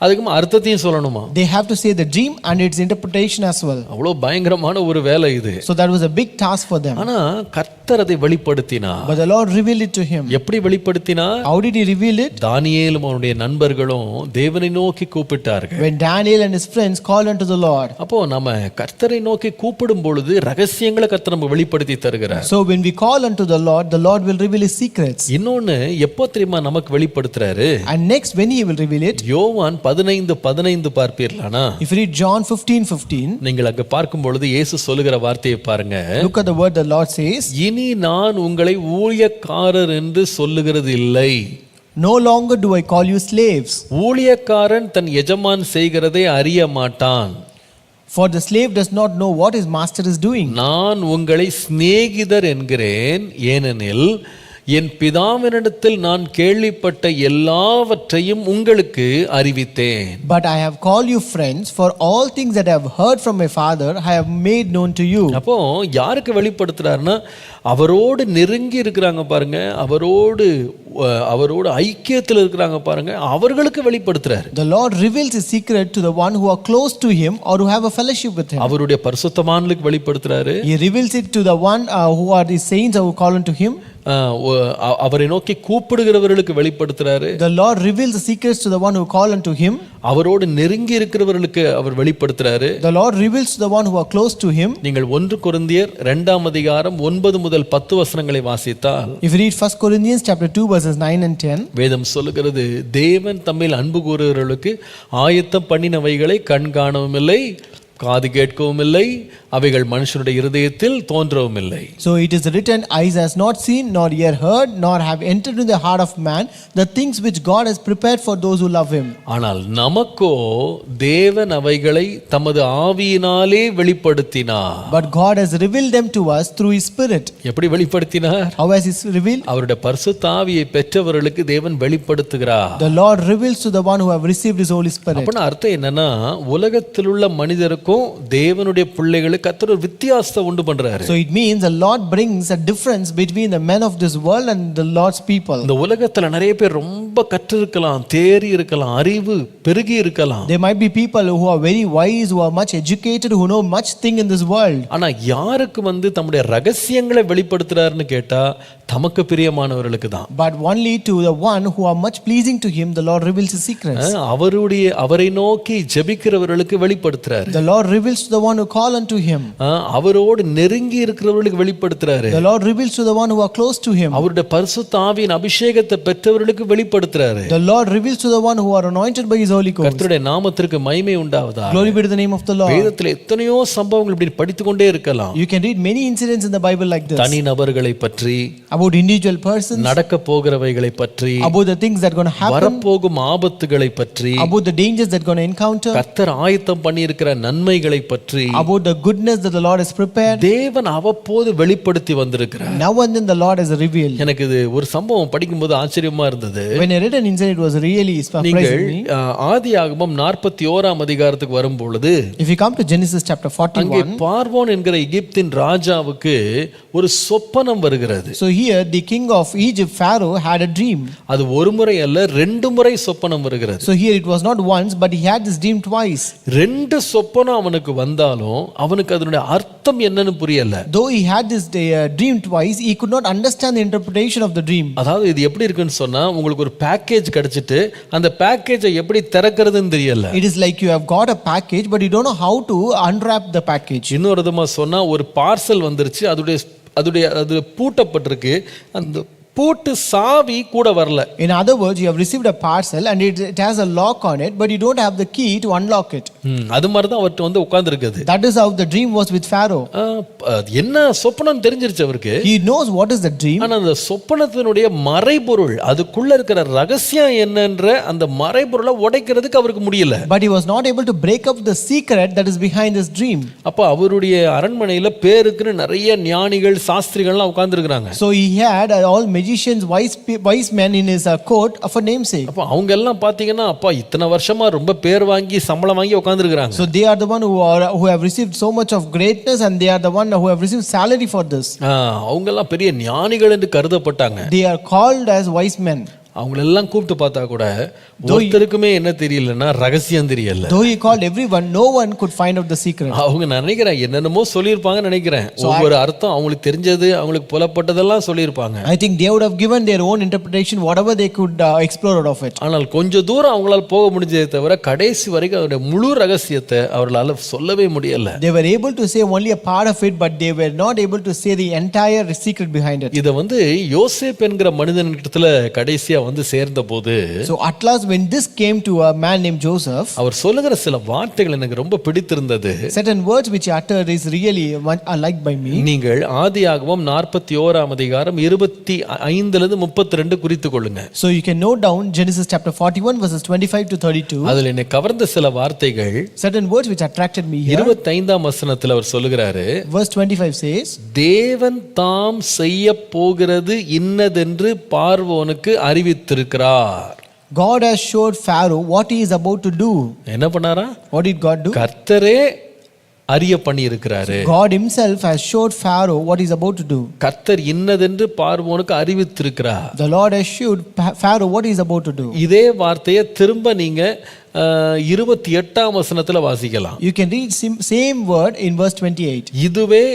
அதுக்கு அர்த்தத்தையும் சொல்லணுமா? They have to say the dream and its interpretation as well. அவ்வளவு பயங்கரமான ஒரு வேலை இது. So that was a big task for them. ஆனா கர்த்தர் அதை வெளிப்படுத்தினார். But the Lord revealed it to him. எப்படி வெளிப்படுத்தினார்? How did he reveal it? தானியேலும் அவனுடைய நண்பர்களும் தேவனை நோக்கி கூப்பிட்டார்கள். When Daniel and his friends called unto the Lord. அப்போ நம்ம கர்த்தரை நோக்கி கூப்பிடும் பொழுது ரகசியங்களை கர்த்தர் நமக்கு வெளிப்படுத்தி தருகிறார். So when we call unto the Lord will reveal his secrets. இன்னொன்னு எப்போ தெரியுமா நமக்கு வெளிப்படுத்துறாரு? And next when he will reveal it? யோவான் 15:15 பார்ப்பீர்களானா? If you read John 15:15, நீங்கள் அங்க பார்க்கும் பொழுது இயேசு சொல்லுகிற வார்த்தையை பாருங்க. look at the word the Lord says, இனி நான் உங்களை ஊழியக்காரர் என்று சொல்லுகிறது இல்லை. No longer do I call you slaves. ஊழியக்காரன் தன் எஜமான் செய்கிறதை அறிய மாட்டான். For the slave does not know what his master is doing. நான் உங்களை சிநேகிதர் என்கிறேன், ஏனெனில் என் பிதாவினிடத்தில் நான் கேள்விப்பட்ட எல்லாவற்றையும் உங்களுக்கு அறிவித்தேன். But I have called you friends, for all things that I have heard from my Father I have made known to you. அப்போ யாருக்கு வெளிப்படுத்துறாருன்னா, அவரோடு நெருங்கி இருக்கிறாங்க பாருங்க, அவரோடு ஐக்கியத்தில் இருக்கிறாங்க பாருங்க, அவர்களுக்கு வெளிப்படுத்துறாரு. The Lord reveals his secret to the one who are close to him or who have a fellowship with him. அவருடைய பரிசுத்தவான்களுக்கு வெளிப்படுத்துறாரு. He reveals it to the one who are the saints who call unto him. அவரை நோக்கி கூப்பிடுகிறவர்களுக்கு வெளிப்படுத்துறாரு. The Lord reveals the secrets to the one who call unto him. அவரோடு நெருங்கி இருக்கிறவர்களுக்கு அவர் வெளிப்படுத்துறாரு. The Lord reveals to the one who are close to him. நீங்கள் 1 கொரிந்தியர் 2ஆம் அதிகாரம் 9 முதல் 10 வசனங்களை வாசித்தால், If you read 1 Corinthians chapter 2 verses 9 and 10, வேதம் சொல்லுகிறது, தேவன் தம்மில் அன்பு கூறுகிறவர்களுக்கு ஆயத்தம் பண்ணினவைகளை கண் காணவும் இல்லை, காது கேட்கவும் இல்லை, அவைகள் மனுஷனுடைய இருதயத்தில் தோன்றவும் இல்லை. So it is written, eyes has not seen, nor ear heard, nor have entered into the heart of man the things which God has prepared for those who love him. ஆனால் நமக்கோ தேவன் அவைகளை தமது ஆவியினாலே வெளிப்படுத்தினார். But God has revealed them to us through his spirit. எப்படி வெளிப்படுத்தினார்? How has he revealed? அவருடைய பரிசுத்த ஆவியை பெற்றவர்களுக்கு தேவன் வெளிப்படுத்துகிறார். The Lord reveals to the one who have received his Holy Spirit. அப்பனா அர்த்தம் என்னன்னா, உலகத்தில் உள்ள மனிதருக்கும் தேவனுடைய பிள்ளைகளுக்கு கர்த்தர் ஒரு வித்தியாசத்தை உண்டு பண்றாரு. So it means the Lord brings a difference between the men of this world and the Lord's people. இந்த உலகத்துல நிறைய பேர் ரொம்ப கற்றிருக்கலாம், தேறி இருக்கலாம், அறிவு பெருகி இருக்கலாம். There might be people who are very wise, who are much educated, who know much thing in this world. ஆனா யாருக்கு தம்முடைய ரகசியங்களை வெளிப்படுத்துறாருன்னு கேட்டா, தமக்கு பிரியமானவர்களுக்கு தான். But only to the one who are much pleasing to him the Lord reveals his secrets. அவரை நோக்கி ஜெபிக்கிறவர்களுக்கு வெளிப்படுத்துறாரு. The Lord reveals to the one who call unto him. அவரோடு நெருங்கி இருக்கிறவர்களுக்கு வெளிப்படுத்துறாரு. The Lord reveals to the one who are close to him. அவருடைய பரிசுத்த ஆவியின் அபிஷேகத்தை பெற்றவர்களுக்கு வெளிப்படுத்துறாரு. The Lord reveals to the one who are anointed by his Holy Ghost. கர்த்தருடைய நாமத்திற்கு மகிமை உண்டாவதாக. Glory be to the name of the Lord. வேதத்திலே எத்தனையோ சம்பவங்கள் இப்படி படித்துக்கொண்டே இருக்கலாம். You can read many incidents in the Bible like this. தனி நபர்களை பற்றி, about individual persons, நடக்க போகிறவைகளை பற்றி, about the things that are going to happen, வரப்போகும் ஆபத்துகளை பற்றி, about the dangers that are going to encounter, கர்த்தர் ஆயத்தம் பண்ணி இருக்கிற நன்மைகளை பற்றி, about the goodness that the Lord has prepared. தேவன் அவ்வப்போது வெளிப்படுத்தி வந்திருக்கிறார். Now and then the Lord has revealed. எனக்கு இது ஒரு சம்பவம் படிக்கும்போது ஆச்சரியமா இருந்தது. When I read an incident, it was really surprising me. ஆதியாகமம் 41ஆம் அதிகாரத்துக்கு வரும் பொழுது, If you come to Genesis chapter 41, பார்வோன் என்கிற எகிப்தின் ராஜாவுக்கு ஒரு சொப்பனம் வருகிறது. so here the king of Egypt, Pharaoh, had a dream. அது ஒரு முறை அல்ல, 2 முறை சொப்பனம் வருகிறது. So here it was not once, but he had this dream twice. 2 சொப்பனம் அவனுக்கு வந்தாலும் அவனுக்கு அதனுடைய அர்த்தம் என்னன்னு புரியல. Though he had this dream twice, he could not understand the interpretation of the dream. அதாவது இது எப்படி இருக்குன்னு சொன்னா, உங்களுக்கு ஒரு பேக்கேஜ் கிடைச்சிட்டு அந்த பேக்கேஜை எப்படி திறக்கிறதுன்னு தெரியல. It is like you have got a package, but you don't know how to unwrap the package. இன்னொரு விதமா சொன்னா, ஒரு பார்சல் வந்துருச்சு, அது பூட்டப்பட்டிருக்கு, அந்த பூட்டு சாவி கூட வரல. In other words, you have received a parcel and it has a lock on it, but you don't have the key to unlock it. அது மாதிரி தான் அவர்ட்ட உட்கார்ந்திருக்குது. That is how the dream was with Pharaoh. என்ன சொப்பனம் தெரிஞ்சிருச்சு அவருக்கு. He knows what is the dream. ஆனா அந்த சொப்பனத்தினுடைய மறைபொருள், அதுக்குள்ள இருக்கிற ரகசியம் என்னன்ற அந்த மறைபொருளை உடைக்கிறதுக்கு அவருக்கு முடியல. But he was not able to break up the secret that is behind this dream. அப்ப அவருடைய அரண்மனையில பேருக்கு நிறைய ஞானிகள், சாஸ்திரிகள்லாம் உட்கார்ந்திருக்காங்க. So he had all magicians, wise men in his court for namesake. அப்ப அவங்க எல்லாம் பாத்தீங்கன்னா, அப்பா இத்தனை வருஷமா ரொம்ப பேர் வாங்கி சம்பளம் வாங்கி உட்கார்ந்திருக்காங்க. So they are the one who have received so much of greatness, and they are the one who have received salary for this. அவங்க எல்லாம் பெரிய ஞானிகள் என்று கருதப்பட்டாங்க. They are called as wise men. அவங்களெல்லாம் கூப்பிட்டு பார்த்தா கூட ஒருத்தருக்குமே என்ன தெரியலன்னா ரகசியம் தெரியல. Though he called everyone, no one could find out the secret. அவங்க நினைக்கிறேன் என்னென்னமோ சொல்லியிருப்பாங்கன்னு நினைக்கிறேன். ஒவ்வொரு அர்த்தம் அவங்களுக்கு தெரிஞ்சது, அவங்களுக்கு புலப்பட்டதெல்லாம் சொல்லியிருப்பாங்க. I think they would have given their own interpretation, whatever they could explore out of it. ஆனால் கொஞ்ச தூரம் அவங்களால போக முடிஞ்சதே தவிர கடைசி வரைக்கும் அதோட முழு ரகசியத்தை அவர்களால சொல்லவே முடியல. They were able to say only a part of it, but they were not able to say the entire secret behind it. இத யோசேப்பு என்கிற மனிதனிடத்துல கடைசியா வந்து சேர்ந்த போது So at last when this came to a man named Joseph, அவர் சொல்லுகிற சில வார்த்தைகள் எனக்கு ரொம்ப பிடித்திருந்தது. certain words which he uttered is really are liked by me. நீங்கள் ஆதியாகமம் 41 அதிகாரம் 25 32 குறித்துக் கொள்ளுங்க. So you can note down Genesis chapter 41 verses 25 to 32. அதில் என்னை கவர்ந்த சில வார்த்தைகள் Certain words which attracted me here. 25 வசனத்தில் அவர் சொல்லுகிறாரு, Verse 25 says, தேவன் தாம் செய்ய போகிறது இன்னதென்று பார்வோனுக்கு அறிவித்திருக்கிறார். God has showed Pharaoh what he is about to do. என்ன பண்ணாரா? What did God do? கர்த்தரே அறிய பண்ணி இருக்கிறாரு. God himself has showed Pharaoh what he is about to do. கர்த்தர் இன்னதென்று பார்வோனுக்கு அறிவித்திருக்கிறார். The Lord has showed Pharaoh what he is about to do. இதே வார்த்தையை திரும்ப நீங்க 28 வசனத்துல வாசிக்கலாம். You can read same word in verse 28. இதுவே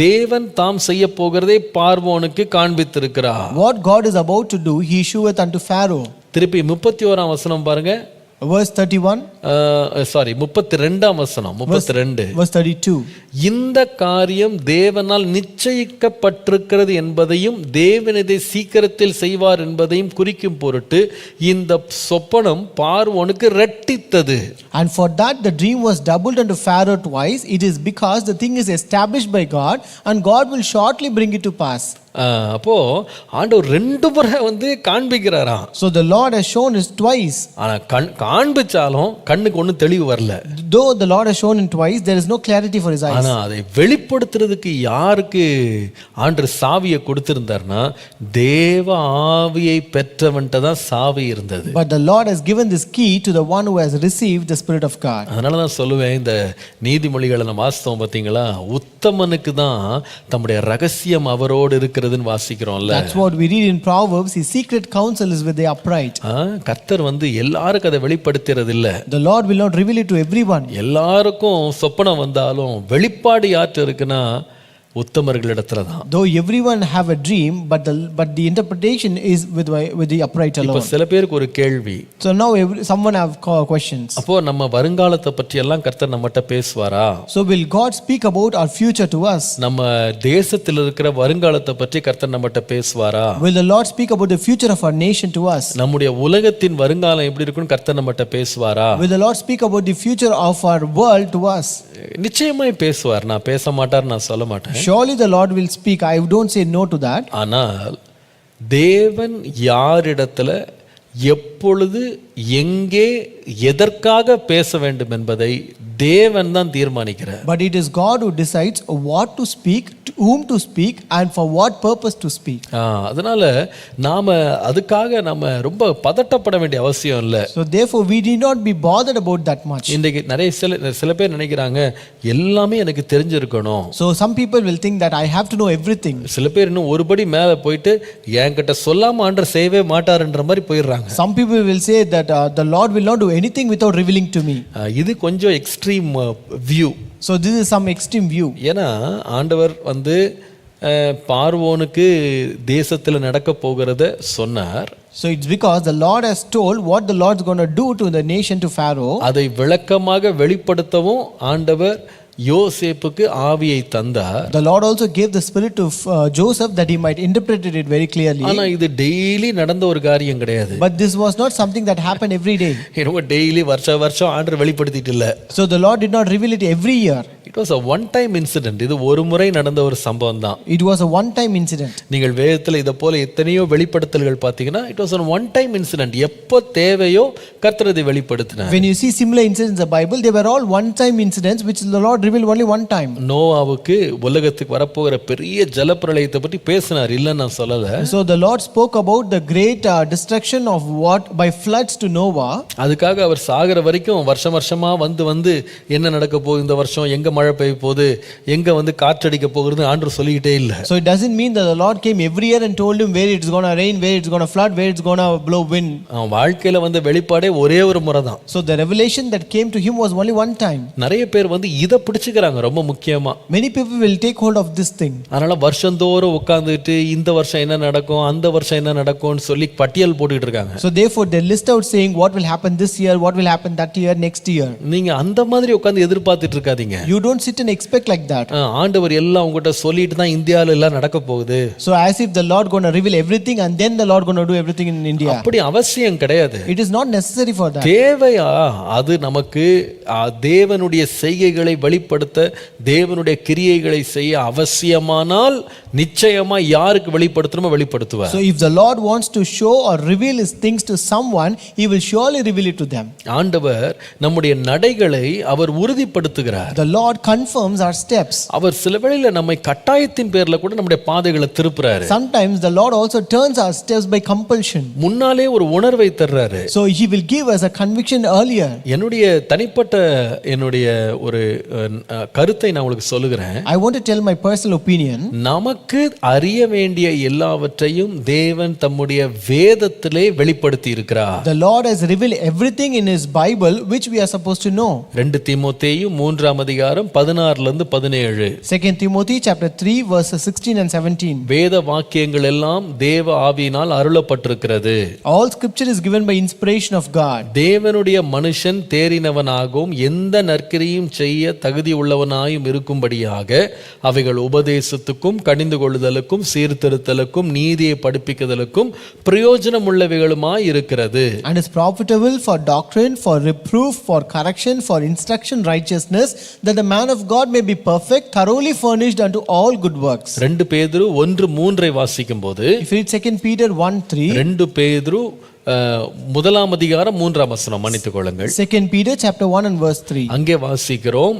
தேவன் தாம் செய்ய போகிறதை பார்வோனுக்கு காண்பித்திருக்கிறார். What God is about to do, he showeth unto Pharaoh. திருப்பி 31 வசனம் பாருங்க. Verse 31. 32 வசனம் 32. Verse 32. இந்த காரியம் தேவனால் நிச்சயிக்கப்பட்டிருக்கிறது என்பதையும் தேவன் இதை சீக்கிரத்தில் செய்வார் என்பதையும் குறிக்கும் பொருட்டு இந்த சொப்பனம் பார்வோனுக்கு இரட்டித்தது. And for that the dream was doubled unto Pharaoh twice. It is because the thing is established by God, and God will shortly bring it to pass. அப்போ ஆண்டவர் 2 முறை வந்து காண்பிக்கிறாராம். So the Lord has shown us twice. ஆனா காண்பிச்சாலும் கண்ணுக்கு ஒண்ணும் தெளிவு வரல. Though the Lord has shown him twice, there is no clarity for his eyes. ஆனா அதை வெளிப்படுத்துறதுக்கு யாருக்கு ஆண்டவர் சாவியை கொடுத்திருந்தார்னா தேவ ஆவியை பெற்றவன்ட்ட தான் சாவி இருந்தது. But the Lord has given this key to the one who has received the Spirit of God. அதனால தான் சொல்லுவேன், இந்த நீதிமொழிகளை நம்ம வாசித்தோம் பார்த்தீங்களா, உத்தமனுக்கு தான் தம்முடைய ரகசியம் அவரோடு இருக்கிறதுன்னு வாசிக்கிறோம்ல. That's what we read in Proverbs. His secret counsel is with the upright. கர்த்தர் வந்து எல்லாருக்கும் அதை வெளிப்படுத்துறது இல்ல. The Lord will not reveal it to everyone. எல்லாருக்கும் சொப்பனம் வந்தாலும் வெளிப்பாடு யார்கிட்ட இருக்குன்னா உத்தமர்களிடத்துல தான். Though everyone have a dream, but the interpretation is with the upright alone. இப்ப சில பேருக்கு ஒரு கேள்வி. So now someone have questions. அப்போ நம்ம வருங்காலத்தை பற்றி எல்லாம் கர்த்தர் நம்மகிட்ட பேசுவாரா? So will God speak about our future to us? நம்ம தேசத்தில் இருக்கிற வருங்காலத்தை பற்றி கர்த்தர் நம்மகிட்ட பேசுவாரா? Will the Lord speak about the future of our nation to us? நம்முடைய உலகத்தின் வருங்காலம் எப்படி இருக்குன்னு கர்த்தர் நம்மகிட்ட பேசுவாரா? Will the Lord speak about the future of our world to us? நிச்சயமாய் பேசுவார். நான் பேச மாட்டார் நான் சொல்ல மாட்டேன். Surely the Lord will speak. I don't say no to that. ஆனால் தேவன் யாரிடத்துல எப்பொழுது எங்கே எதற்காக பேச வேண்டும் என்பதை தேவன் தான் தீர்மானிக்கிறார். But it is God who decides what to speak, to whom to speak, and for what purpose to speak. அதனால நாம அதுக்காக நம்ம ரொம்ப பதட்டப்பட வேண்டிய அவசியம் இல்லை. So therefore we need not be bothered about that much. இன்றைக்கு நிறைய சில பேர் நினைக்கிறாங்க எல்லாமே எனக்கு தெரிஞ்சிருக்கணும். So some people will think that I have to know everything. சில பேர் இன்னும் ஒருபடி மேலே போயிட்டு என்கிட்ட சொல்லாம ஆண்டவர் செய்யவே மாட்டாருன்ற மாதிரி போயிடுறாங்க. Some people will say that the Lord will not do anything without revealing to me. இது கொஞ்சம் extreme view. So this is some extreme view. ஏன்னா ஆண்டவர் வந்து பார்வோனுக்கு தேசத்தில் நடக்க போகிறத சொன்னார். So it's because the Lord has told what the Lord's going to do to the nation, to Pharaoh. அதை விளக்கமாக வெளிப்படுத்தவும் ஆண்டவர் யோசேப்புக்கு ஆவியை தந்தார். The Lord also gave the spirit to Joseph that he might interpret it very clearly. ஆனா இது டெய்லி நடந்த ஒரு காரியம் கிடையாது. But this was not something that happened every day. ரொம்ப டெய்லி வருஷம் ஆண்டவர் வெளிப்படுத்திட்டு இல்ல. So the Lord did not reveal it every year. It was a one time incident. இது ஒரு முறை நடந்த ஒரு சம்பவம் தான். It was a one time incident. நீங்கள் வேதத்தில் இத போல எத்தனையோ வெளிப்படுத்தல்கள் பார்த்தீங்கன்னா it was a one time incident. எப்போ தேவையோ கர்த்தர் இதை வெளிப்படுத்தினார். When you see similar incidents in the Bible, they were all one time incidents which the Lord revealed only one time. நோவாவுக்கு உலகத்துக்கு வரப்போகிற பெரிய ஜலப்பிரளயத்தை பற்றி பேசினார், இல்ல நான் சொல்லல. So the Lord spoke about the great destruction of what by floods to Noah. அதுக்காக அவர் சாகர வரைக்கும் வருஷமா வந்து என்ன நடக்க போகுது இந்த வருஷம், எங்க மழை பெய்ய போகுது, எங்க வந்து காற்றடிக்க போகுதுன்னு ஆண்டவர் சொல்லிக்கிட்டே இல்ல. So it doesn't mean that the Lord came every year and told him where it's going to rain, where it's going to flood, where it's going to blow wind. அவன் வாழ்க்கையில வந்து வெளிப்பாடே ஒரே ஒரு முறை தான். So the revelation that came to him was only one time. நிறைய பேர் வந்து இத பிடிச்சுக்கிறாங்க ரொம்ப முக்கியமா. Many people will take hold of this thing. அதனால வருஷந்தோறும் உட்கார்ந்துட்டு இந்த வருஷம் என்ன நடக்கும் அந்த வருஷம் என்ன நடக்கும்னு சொல்லி பட்டியல் போட்டுட்டு இருக்காங்க. So therefore they list out saying what will happen this year, what will happen that year, next year. நீங்க அந்த மாதிரி உட்கார்ந்து எதிர்பார்த்துட்டு இருக்காதீங்க. You don't sit and expect like that. ஆண்டவர் எல்லாம் உங்ககிட்ட சொல்லிட்டு தான் இந்தியால எல்லாம் நடக்க போகுது. So as if the Lord going to reveal everything and then the Lord going to do everything in India. அப்படி அவசியம் கிடையாது. It is not necessary for that. தேவையா அது நமக்கு தேவனுடைய செய்கைகளை வெளிப்படுத்த தேவனுடைய கிரியைகளை செய்ய அவசியமானால் நிச்சயமா யாருக்கு வெளிப்படுத்தணுமோ வெளிப்படுத்துவார். So if the Lord wants to show or reveal his things to someone, he will surely reveal it to them. ஆண்டவர் நம்முடைய நடைகளை அவர் உறுதிப்படுத்துகிறார். The Lord confirms our steps. அவர் சில வேளையில நம்மை கட்டாயத்தின் பேர்ல கூட நம்முடைய பாதைகளை திருப்புறாரு. Sometimes the Lord also turns our steps by compulsion. முன்னாலே ஒரு உணர்வை தர்றாரு. So he will give us a conviction earlier. என்னுடைய தனிப்பட்ட ஒரு கருத்தை நான் உங்களுக்கு சொல்லுகிறேன். I want to tell my personal opinion. நமக்கு அறிய வேண்டிய எல்லாவற்றையும் தேவன் தம்முடைய வேதத்திலே வெளிப்படுத்தி இருக்கிறார். The Lord has revealed everything in his Bible which we are supposed to know. 2 தீமோத்தேயு 3ஆம் அதிகாரம் 16 லிருந்து 17. 2 Timothy chapter 3 verses 16 and 17. வேத வாக்கியங்கள் எல்லாம் தேவ ஆவியினால் அருளப்பட்டிருக்கிறது. All scripture is given by inspiration of God. தேவனுடைய மனுஷன் தேறினவனாகவும் எந்த நற்கிரியும் செய்ய தகுதி உள்ளவனாயும் இருக்கும்படியாக அவைகள் உபதேசத்துக்கும் கடிந்து கொள்ளுதலுக்கும் சீர்திருத்தலுக்கும் நீதியை படிப்பிக்குதலுக்கும் பிரயோஜனம் உள்ளவைகளுமாய் இருக்கிறது. And is profitable for doctrine, for reproof, for correction, for instruction righteousness, that the man of God may be perfect, thoroughly furnished unto all good works. 2 பேதுரு 1:3 வாசிக்கும்போது, If you read 2 Peter 1:3, 2 பேதுரு 1ஆம் அதிகாரம் 3ஆம் வசனம், மன்னித்துக் கொள்ளுங்கள். 2 Peter chapter 1 and verse 3. அங்கே வாசிக்கிறோம்,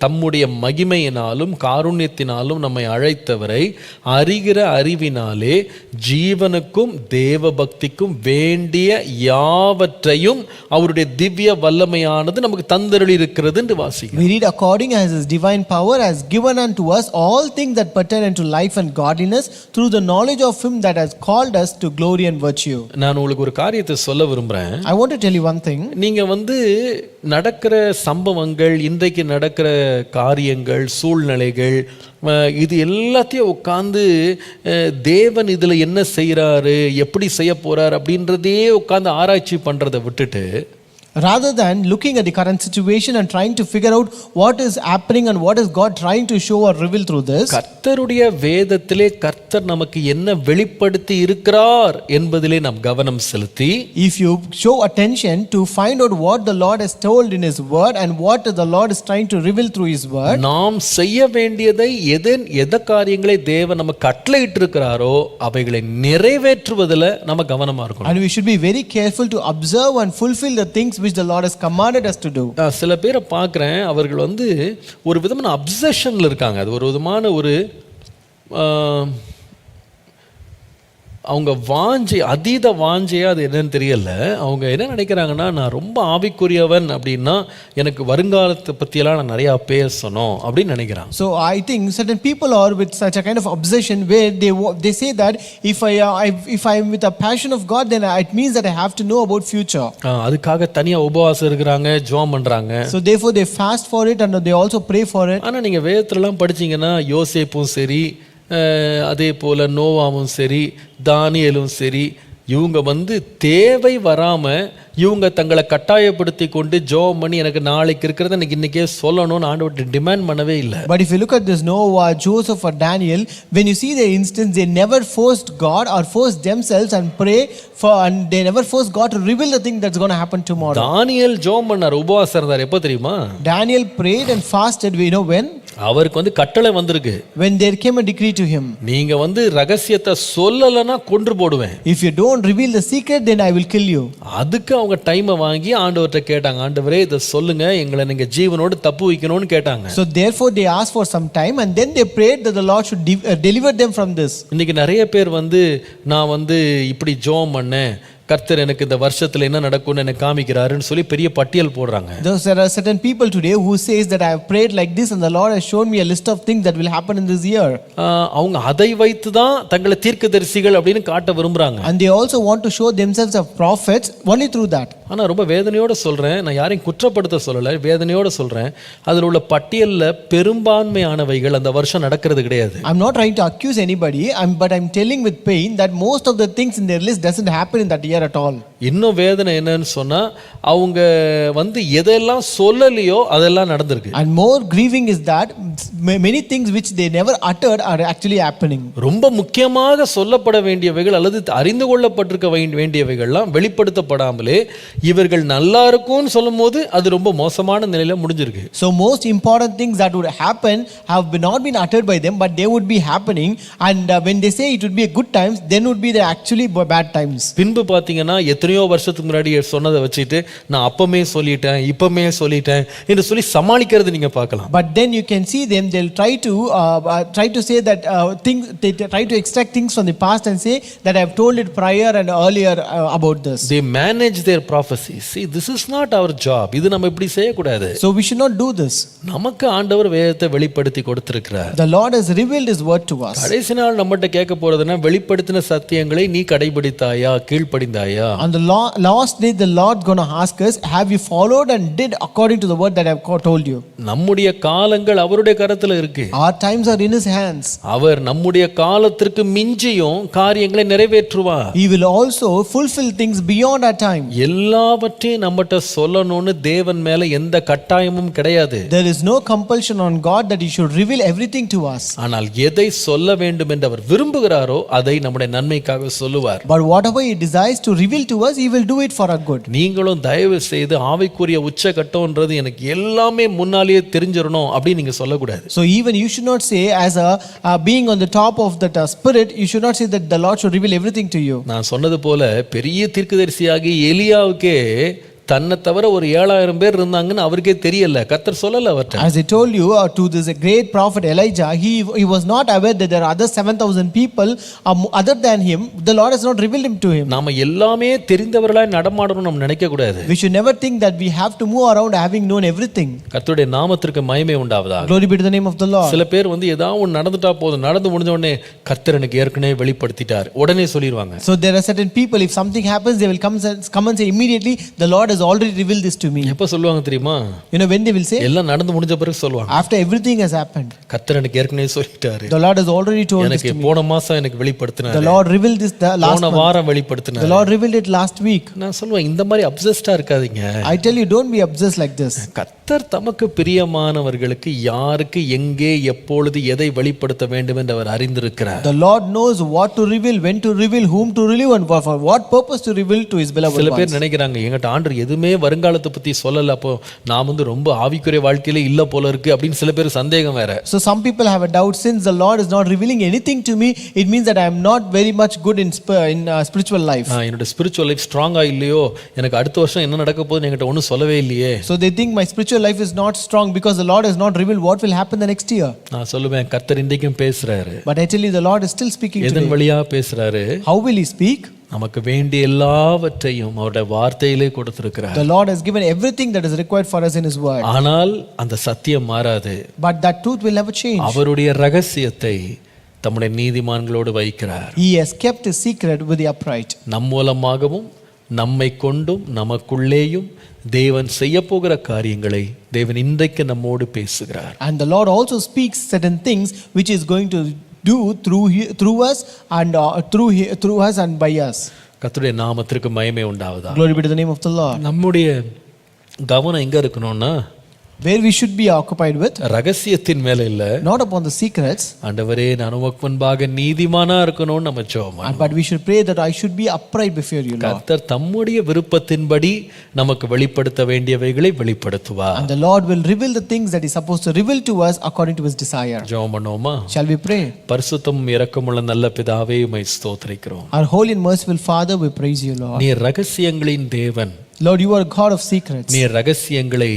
தம்முடைய மகிமையினாலும் காருண்யத்தினாலும் நம்மை அழைத்தவரை அறிகிற அறிவினாலே ஜீவனுக்கும் தேவ பக்திக்கும் வேண்டிய யாவற்றையும் அவருடைய திவ்ய வல்லமையானது நமக்கு தந்தருளி இருக்கிறது என்று வாசிக்கிறோம். We read, according as his divine power has given unto us all things that pertain unto life and godliness through the knowledge of him that has called us to glory and virtue. நான் உங்களுக்கு ஒரு காரியத்தை சொல்ல விரும்புறேன். I want to tell you one thing. நீங்க நடக்கிற சம்பவங்கள், இன்றைக்கு நடக்கிற காரியங்கள், சூழ்நிலைகள், இது எல்லாத்தையும் உட்கார்ந்து தேவன் இதுல என்ன செய்யறாரு, எப்படி செய்ய போறார் அப்படின்றதே உட்கார்ந்து ஆராய்ச்சி பண்றதை விட்டுட்டு, rather than looking at the current situation and trying to figure out what is happening and what is God trying to show or reveal through this, கர்த்தருடைய வேதத்திலே கர்த்தர் நமக்கு என்ன வெளிப்படுத்தி இருக்கிறார் என்பதிலே நாம் கவனம் செலுத்தி, if you show attention to find out what the Lord has told in his word and what the Lord is trying to reveal through his word, நாம் செய்ய வேண்டியதை எந்த காரியங்களை தேவன் நமக்கு கட்டளையிட்டு இருக்கிறாரோ அவைகளை நிறைவேற்றுவதில் நம்ம கவனமா இருக்கணும். and we should be very careful to observe and fulfill the things which the Lord has commanded us to do. சில பேரை பார்க்குறேன், அவர்கள் ஒரு விதமான அப்சஷன்ல இருக்காங்க. அது ஒரு விதமான அவங்க வாஞ்சை, அதீத வாஞ்சையா, அது என்னன்னு தெரியல. அவங்க என்ன நினைக்கிறாங்கன்னா, நான் ரொம்ப ஆவிக்குரியவன் அப்படின்னா எனக்கு வருங்காலத்தை பற்றியெல்லாம் நான் நிறையா பேசணும் அப்படின்னு நினைக்கிறாங்க. So I think certain people are with such a kind of obsession where they say that if I am with a passion of God, then it means that I have to know about future. அதுக்காக தனியாக உபவாசம் இருக்கிறாங்க, ஜெபம் பண்ணுறாங்க. So therefore they fast for it and they also pray for it. ஆனால் நீங்கள் வேதத்துலலாம் படிச்சீங்கன்னா, யோசேப்பும் சரி, அதே போல நோவாவும் சரி, தானியேலும் சரி, இவங்க தேவை வராம இவங்க தங்களை கட்டாயப்படுத்தி கொண்டு ஜெபம் பண்ணி எனக்கு நாளைக்கு இருக்கிறத எனக்கு இன்னைக்கே சொல்லணும்னு ஆண்டவர்ட்ட டிமாண்ட் பண்ணவே இல்லை. But if you look at this Noah, Joseph or Daniel, when you see their instance, they never forced God or forced themselves and pray for, and they never forced God to reveal the thing that's going to happen tomorrow. தானியேல் ஜெபம் பண்ணார், உபவாசம் இருந்தார். எப்போ தெரியுமா? Daniel prayed and fasted. We know when? அவருக்கு கட்டளை வந்திருக்கு. When there came a decree to him. நீங்க ரகசியத்தை சொல்லலனா கொன்று போடுவேன். If you don't reveal the secret, then I will kill you. அதுக்கு அவங்க டைமை வாங்கி ஆண்டவர்ட்ட கேட்டாங்க, ஆண்டவரே இதை சொல்லுங்க, எங்களை நீங்க ஜீவனோடு தப்பு வைக்கணும்னு கேட்டாங்க. So therefore they asked for some time and then they prayed that the Lord should deliver them from this. இன்னைக்கு நிறைய பேர் நான் இப்படி ஜெபம் பண்ணேன், கர்த்தர் எனக்கு இந்த வருஷத்துல என்ன நடக்கும்னு எனக்கு காமிக்கிறாருன்னு சொல்லி பெரிய பட்டியல் போடுறாங்க. There are certain people today who says that I have prayed like this and the Lord has shown me a list of things that will happen in this year. அவங்க அதை வைத்து தான் தங்களை தீர்க்கதரிசிகள் அப்படின்னு காட்ட விரும்புறாங்க. And they also want to show themselves as prophets only through that. ஆனால் ரொம்ப வேதனையோடு சொல்கிறேன், நான் யாரையும் குற்றப்படுத்த சொல்லலை, வேதனையோடு சொல்கிறேன், அதில் உள்ள பட்டியலில் பெரும்பான்மையானவைகள் அந்த வருஷம் நடக்கிறது கிடையாது. I'm not trying to accuse anybody, but I'm telling with pain that most of the things in their list doesn't happen in that year at all. இன்னும் வேதனை என்னன்னு சொன்னால், அவங்க எதெல்லாம் சொல்லலையோ அதெல்லாம் நடந்திருக்கு. And more grieving is that many things which they never uttered are actually happening. ரொம்ப முக்கியமாக சொல்லப்பட வேண்டியவைகள் அல்லது அறிந்து கொள்ளப்பட்டிருக்க வேண்டியவைகள்லாம் வெளிப்படுத்தப்படாமலே இவர்கள் நல்லா இருக்கும்னு சொல்லும்போது அது ரொம்ப மோசமான நிலையில முடிஞ்சிருக்கு. So most important things that would happen have not been uttered by them, but they would be happening, and when they say it would be a good times, then would be the actually bad times. பின்பு பார்த்தீங்கன்னா எத்தனையோ வருஷத்துக்கு முன்னாடி சொன்னதை வச்சுட்டு நான் அப்பமே சொல்லிட்டேன் இப்பமே சொல்லிட்டேன் என்று சொல்லி சமாளிக்கிறது நீங்க பார்க்கலாம். But then you can see them, they'll try to say that things, they try to extract things from the past and say that I've told it prior and earlier about this. They manage their prophecies. See, this is not our job. இது நம்ம இப்படி செய்யக்கூடாது. So we should not do this. நமக்கு ஆண்டவர் வேதத்தை வெளிப்படுத்தி கொடுத்திருக்கிறார். The Lord has revealed his word to us. கடைசி நாள் நம்மகிட்ட கேட்க போறதுன்னா வெளிப்படுத்தின சத்தியங்களை நீ கடைபிடித்தாயா, கீழ்ப்படிந்தாயா? On the last day the Lord going to ask us, have you followed and did according to the word that I have told you? நம்முடைய காலங்கள் அவருடைய கரத்துல இருக்கு. Our times are in his hands. அவர் நம்முடைய காலத்திற்கு மிஞ்சியும் காரியங்களை நிறைவேற்றுவார். He will also fulfill things beyond our time. எல்லாவற்றையும் நம்மகிட்ட சொல்லணும்னு தேவன் மேல எந்த கட்டாயமும் கிடையாது. There is no compulsion on God that he should reveal everything to us. ஆனால் எதை சொல்ல வேண்டும் என்று அவர் விரும்புகிறாரோ அதை நம்முடைய நன்மைக்காக சொல்லுவார். But whatever he desires to reveal to us, he will do it for our good. நீங்களும் தயவு செய்து ஆவிக்குரிய உச்சகட்டம்ன்றது எனக்கு எல்லாமே முன்னாலேயே தெரிஞ்சிரணும் அப்படி நீங்க சொல்லக்கூடாது. So even you should not say as a being on the top of that spirit, you should not say that the Lord should reveal everything to you. நான் சொன்னது போல பெரிய தீர்க்கதரிசியாகி எலியாவுக்கே தன்னை தவிர ஒரு 7000 பேர் இருந்தாங்கன்னு அவருக்கே தெரியல, கர்த்தர் சொல்லல அவர்ட்ட. As I told you, to this great prophet Elijah, he was not aware that there are other 7,000 people other than him. The Lord has not revealed him to him. நாம எல்லாமே தெரிந்தவர்களாய் நடமாடணும் நம்ம நினைக்க கூடாது. We should never think that we have to move around having known everything. கர்த்தருடைய நாமத்திற்கு மகிமை உண்டாவதாக. Glory be to the name of the Lord. சில பேர் ஏதாவது ஒன்று நடந்துட்டா போதும், நடந்து முடிஞ்ச உடனே கர்த்தர் எனக்கு ஏற்கனவே வெளிப்படுத்திட்டார் உடனே சொல்லிடுவாங்க. So there are certain people, if something happens, they will come and say immediately, the Lord has already revealed this to me. எப்ப சொல்லுவாங்க தெரியுமா? You know when they will say? எல்லாம் நடந்து முடிஞ்ச பிறகு சொல்லுவாங்க. After everything has happened. கர்த்தர் எனக்கு ஏற்கனவே சொல்லிட்டாரு. The Lord has already told this to me. எனக்கு போன மாசம் எனக்கு வெளிப்படுத்தினாரு. The Lord revealed this last போன வாரம் வெளிப்படுத்தினாரு. The Lord revealed it last week. நான் சொல்லுவேன் இந்த மாதிரி அப்சஸ்டா இருக்காதீங்க. I tell you, don't be obsessed like this. கர்த்தர் தமக்கு பிரியமானவர்களுக்கு யாருக்கு எங்கே எப்பொழுது எதை வெளிப்படுத்த வேண்டும் என்று அவர் அறிந்திருக்கிறார். The Lord knows what to reveal, when to reveal, whom to reveal, and for what purpose to reveal to his beloved ones. சில பேர் நினைக்கிறாங்க எங்கட்ட ஆண்டவர் எதுவுமே வருங்காலத்தை பத்தி சொல்லல, அப்போ நான் ரொம்ப ஆவிக்குரிய வாழ்க்கையில இல்ல போல இருக்கு அப்படின்னு சில பேர் சந்தேகம் வேற. So some people have a doubt, since the Lord is not revealing anything to me, it means that I am not very much good in spiritual life. என்னோட ஸ்பிரிச்சுவல் லைஃப் ஸ்ட்ராங்கா இல்லையோ, எனக்கு அடுத்த வருஷம் என்ன நடக்க போகுதுன்னு என்கிட்ட ஒன்றும் சொல்லவே இல்லையே. So they think my spiritual life is not strong because the Lord has not revealed what will happen the next year. நான் சொல்லுவேன் கர்த்தர் இன்றைக்கும் பேசுறாரு. But I tell you, the Lord is still speaking today. எதன் வழியா பேசுறாரு? How will he speak? நமக்கு வேண்டிய எல்லாவற்றையும் அவருடைய வார்த்தையிலே கொடுத்திருக்கிறார். The Lord has given everything that is required for us in his word. ஆனால் அந்த சத்தியம் மாறாது. But that truth will never change. அவருடைய ரகசியத்தை தம்முடைய நீதிமான்களோடு வைக்கிறார். He has kept his secret with the upright. நம் மூலமாகவும் நம்மை கொண்டும் நமக்குள்ளேயும் தேவன் செய்ய போகிற காரியங்களை தேவன் இன்றைக்கு நம்மோடு பேசுகிறார். And the Lord also speaks certain things which is going to do through us and through us and by us. கர்த்தருடைய நாமத்திற்கு மகிமை உண்டாவதாக. Glory be to the name of the Lord. நம்முடைய கவனம் எங்க இருக்கணும்னா, where we should be occupied with, ரகசியத்தின் மேல இல்ல, not upon the secrets. ஆண்டவரே நான் உமக்கு முன்பாக நீதிமானா இருக்கணும்னு நம்ம ஜெபம். But we should pray that I should be upright before you, Lord. கர்த்தர் தம்முடைய விருப்பத்தின்படி நமக்கு வெளிப்படுத்த வேண்டியவைகளை வெளிப்படுத்துவார். And the Lord will reveal the things that he is supposed to reveal to us according to his desire. ஜெபம் பண்ணுவோமா? Shall we pray? பரிசுத்தம் இரக்கமுள்ள நல்ல பிதாவே உம்மை ஸ்தோத்திரிக்கிறோம். Our holy and merciful Father, we praise you, Lord. நீ ரகசியங்களின் தேவன். Lord, you are a God of secrets. நீ ரகசியங்களை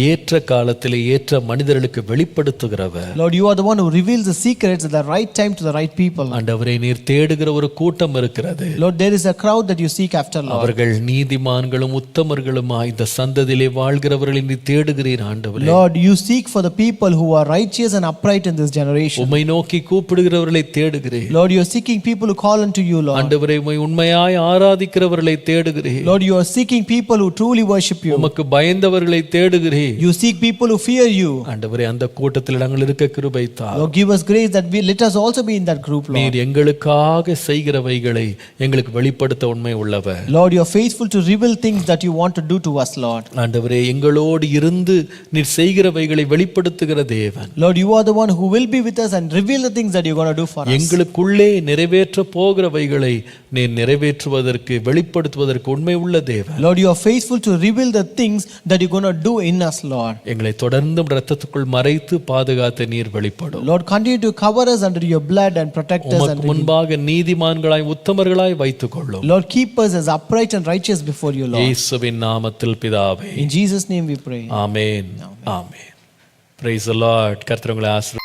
ஏற்ற காலத்திலே ஏற்ற மனிதர்களுக்கு வெளிப்படுத்துகிறவர். Lord, you are the one who reveals the secrets at the right time to the right people. ஆண்டவரே நீர் தேடுகிற ஒரு கூட்டம் இருக்கிறது. Lord, there is a crowd that you seek after, Lord. அவர்கள் நீதிமான்களும் உத்தமர்களுமாய் இந்த சந்ததியிலே வாழ்கிறவர்களை நீ தேடுகிறீர் ஆண்டவரே. Lord, you seek for the people who are righteous and upright in this generation. உம்மை நோக்கி கூப்பிடுகிறவர்களை தேடுகிறீர். Lord, you are seeking people who call unto you, Lord. ஆண்டவரே உம்மை உண்மையாய் ஆராதிக்கிறவர்களை தேடுகிறீர். Lord, you are seeking people who truly worship you. உமக்கு பயந்தவர்களை தேடுகிறீர். You seek people who fear you. ஆண்டவரே, அந்த கூட்டத்தில் நாங்கள் இருக்க கிருபை தாரும். Lord, give us grace that let us also be in that group, Lord. நீர் எங்களுக்காக செய்கிறவைகளை எங்களுக்கு வெளிப்படுத்த உண்மை உள்ளவர். Lord, you are faithful to reveal things that you want to do to us, Lord. ஆண்டவரே, எங்களோடு இருந்து நீர் செய்கிறவைகளை வெளிப்படுத்துகிற தேவன். Lord, you are the one who will be with us and reveal the things that you're going to do for us. எங்களுக்குள்ளே நிறைவேற்ற போகிறவைகளை நீர் நிறைவேற்றுவதற்கு வெளிப்படுத்துவதற்கு உண்மை உள்ள தேவன். Lord, you are faithful to reveal the things that you're going to do in us, Lord. எங்களை தொடர்ந்து இரத்தத்துக்குள் மறைத்து பாதுகாத்து நீர் வெளிப்படும். Lord, continue to cover us under your blood and protect us. உமக்கு முன்பாக நீதிமான்களாய் உத்தமர்களாய் வைத்துக் கொள்ளும். Lord, keep us as upright and righteous before you, Lord. இயேசுவின் நாமத்தில் பிதாவே. In Jesus' name we pray. Amen. Amen. Praise the Lord. கர்த்தர் உங்களை ஆசீர்வதிப்பார்.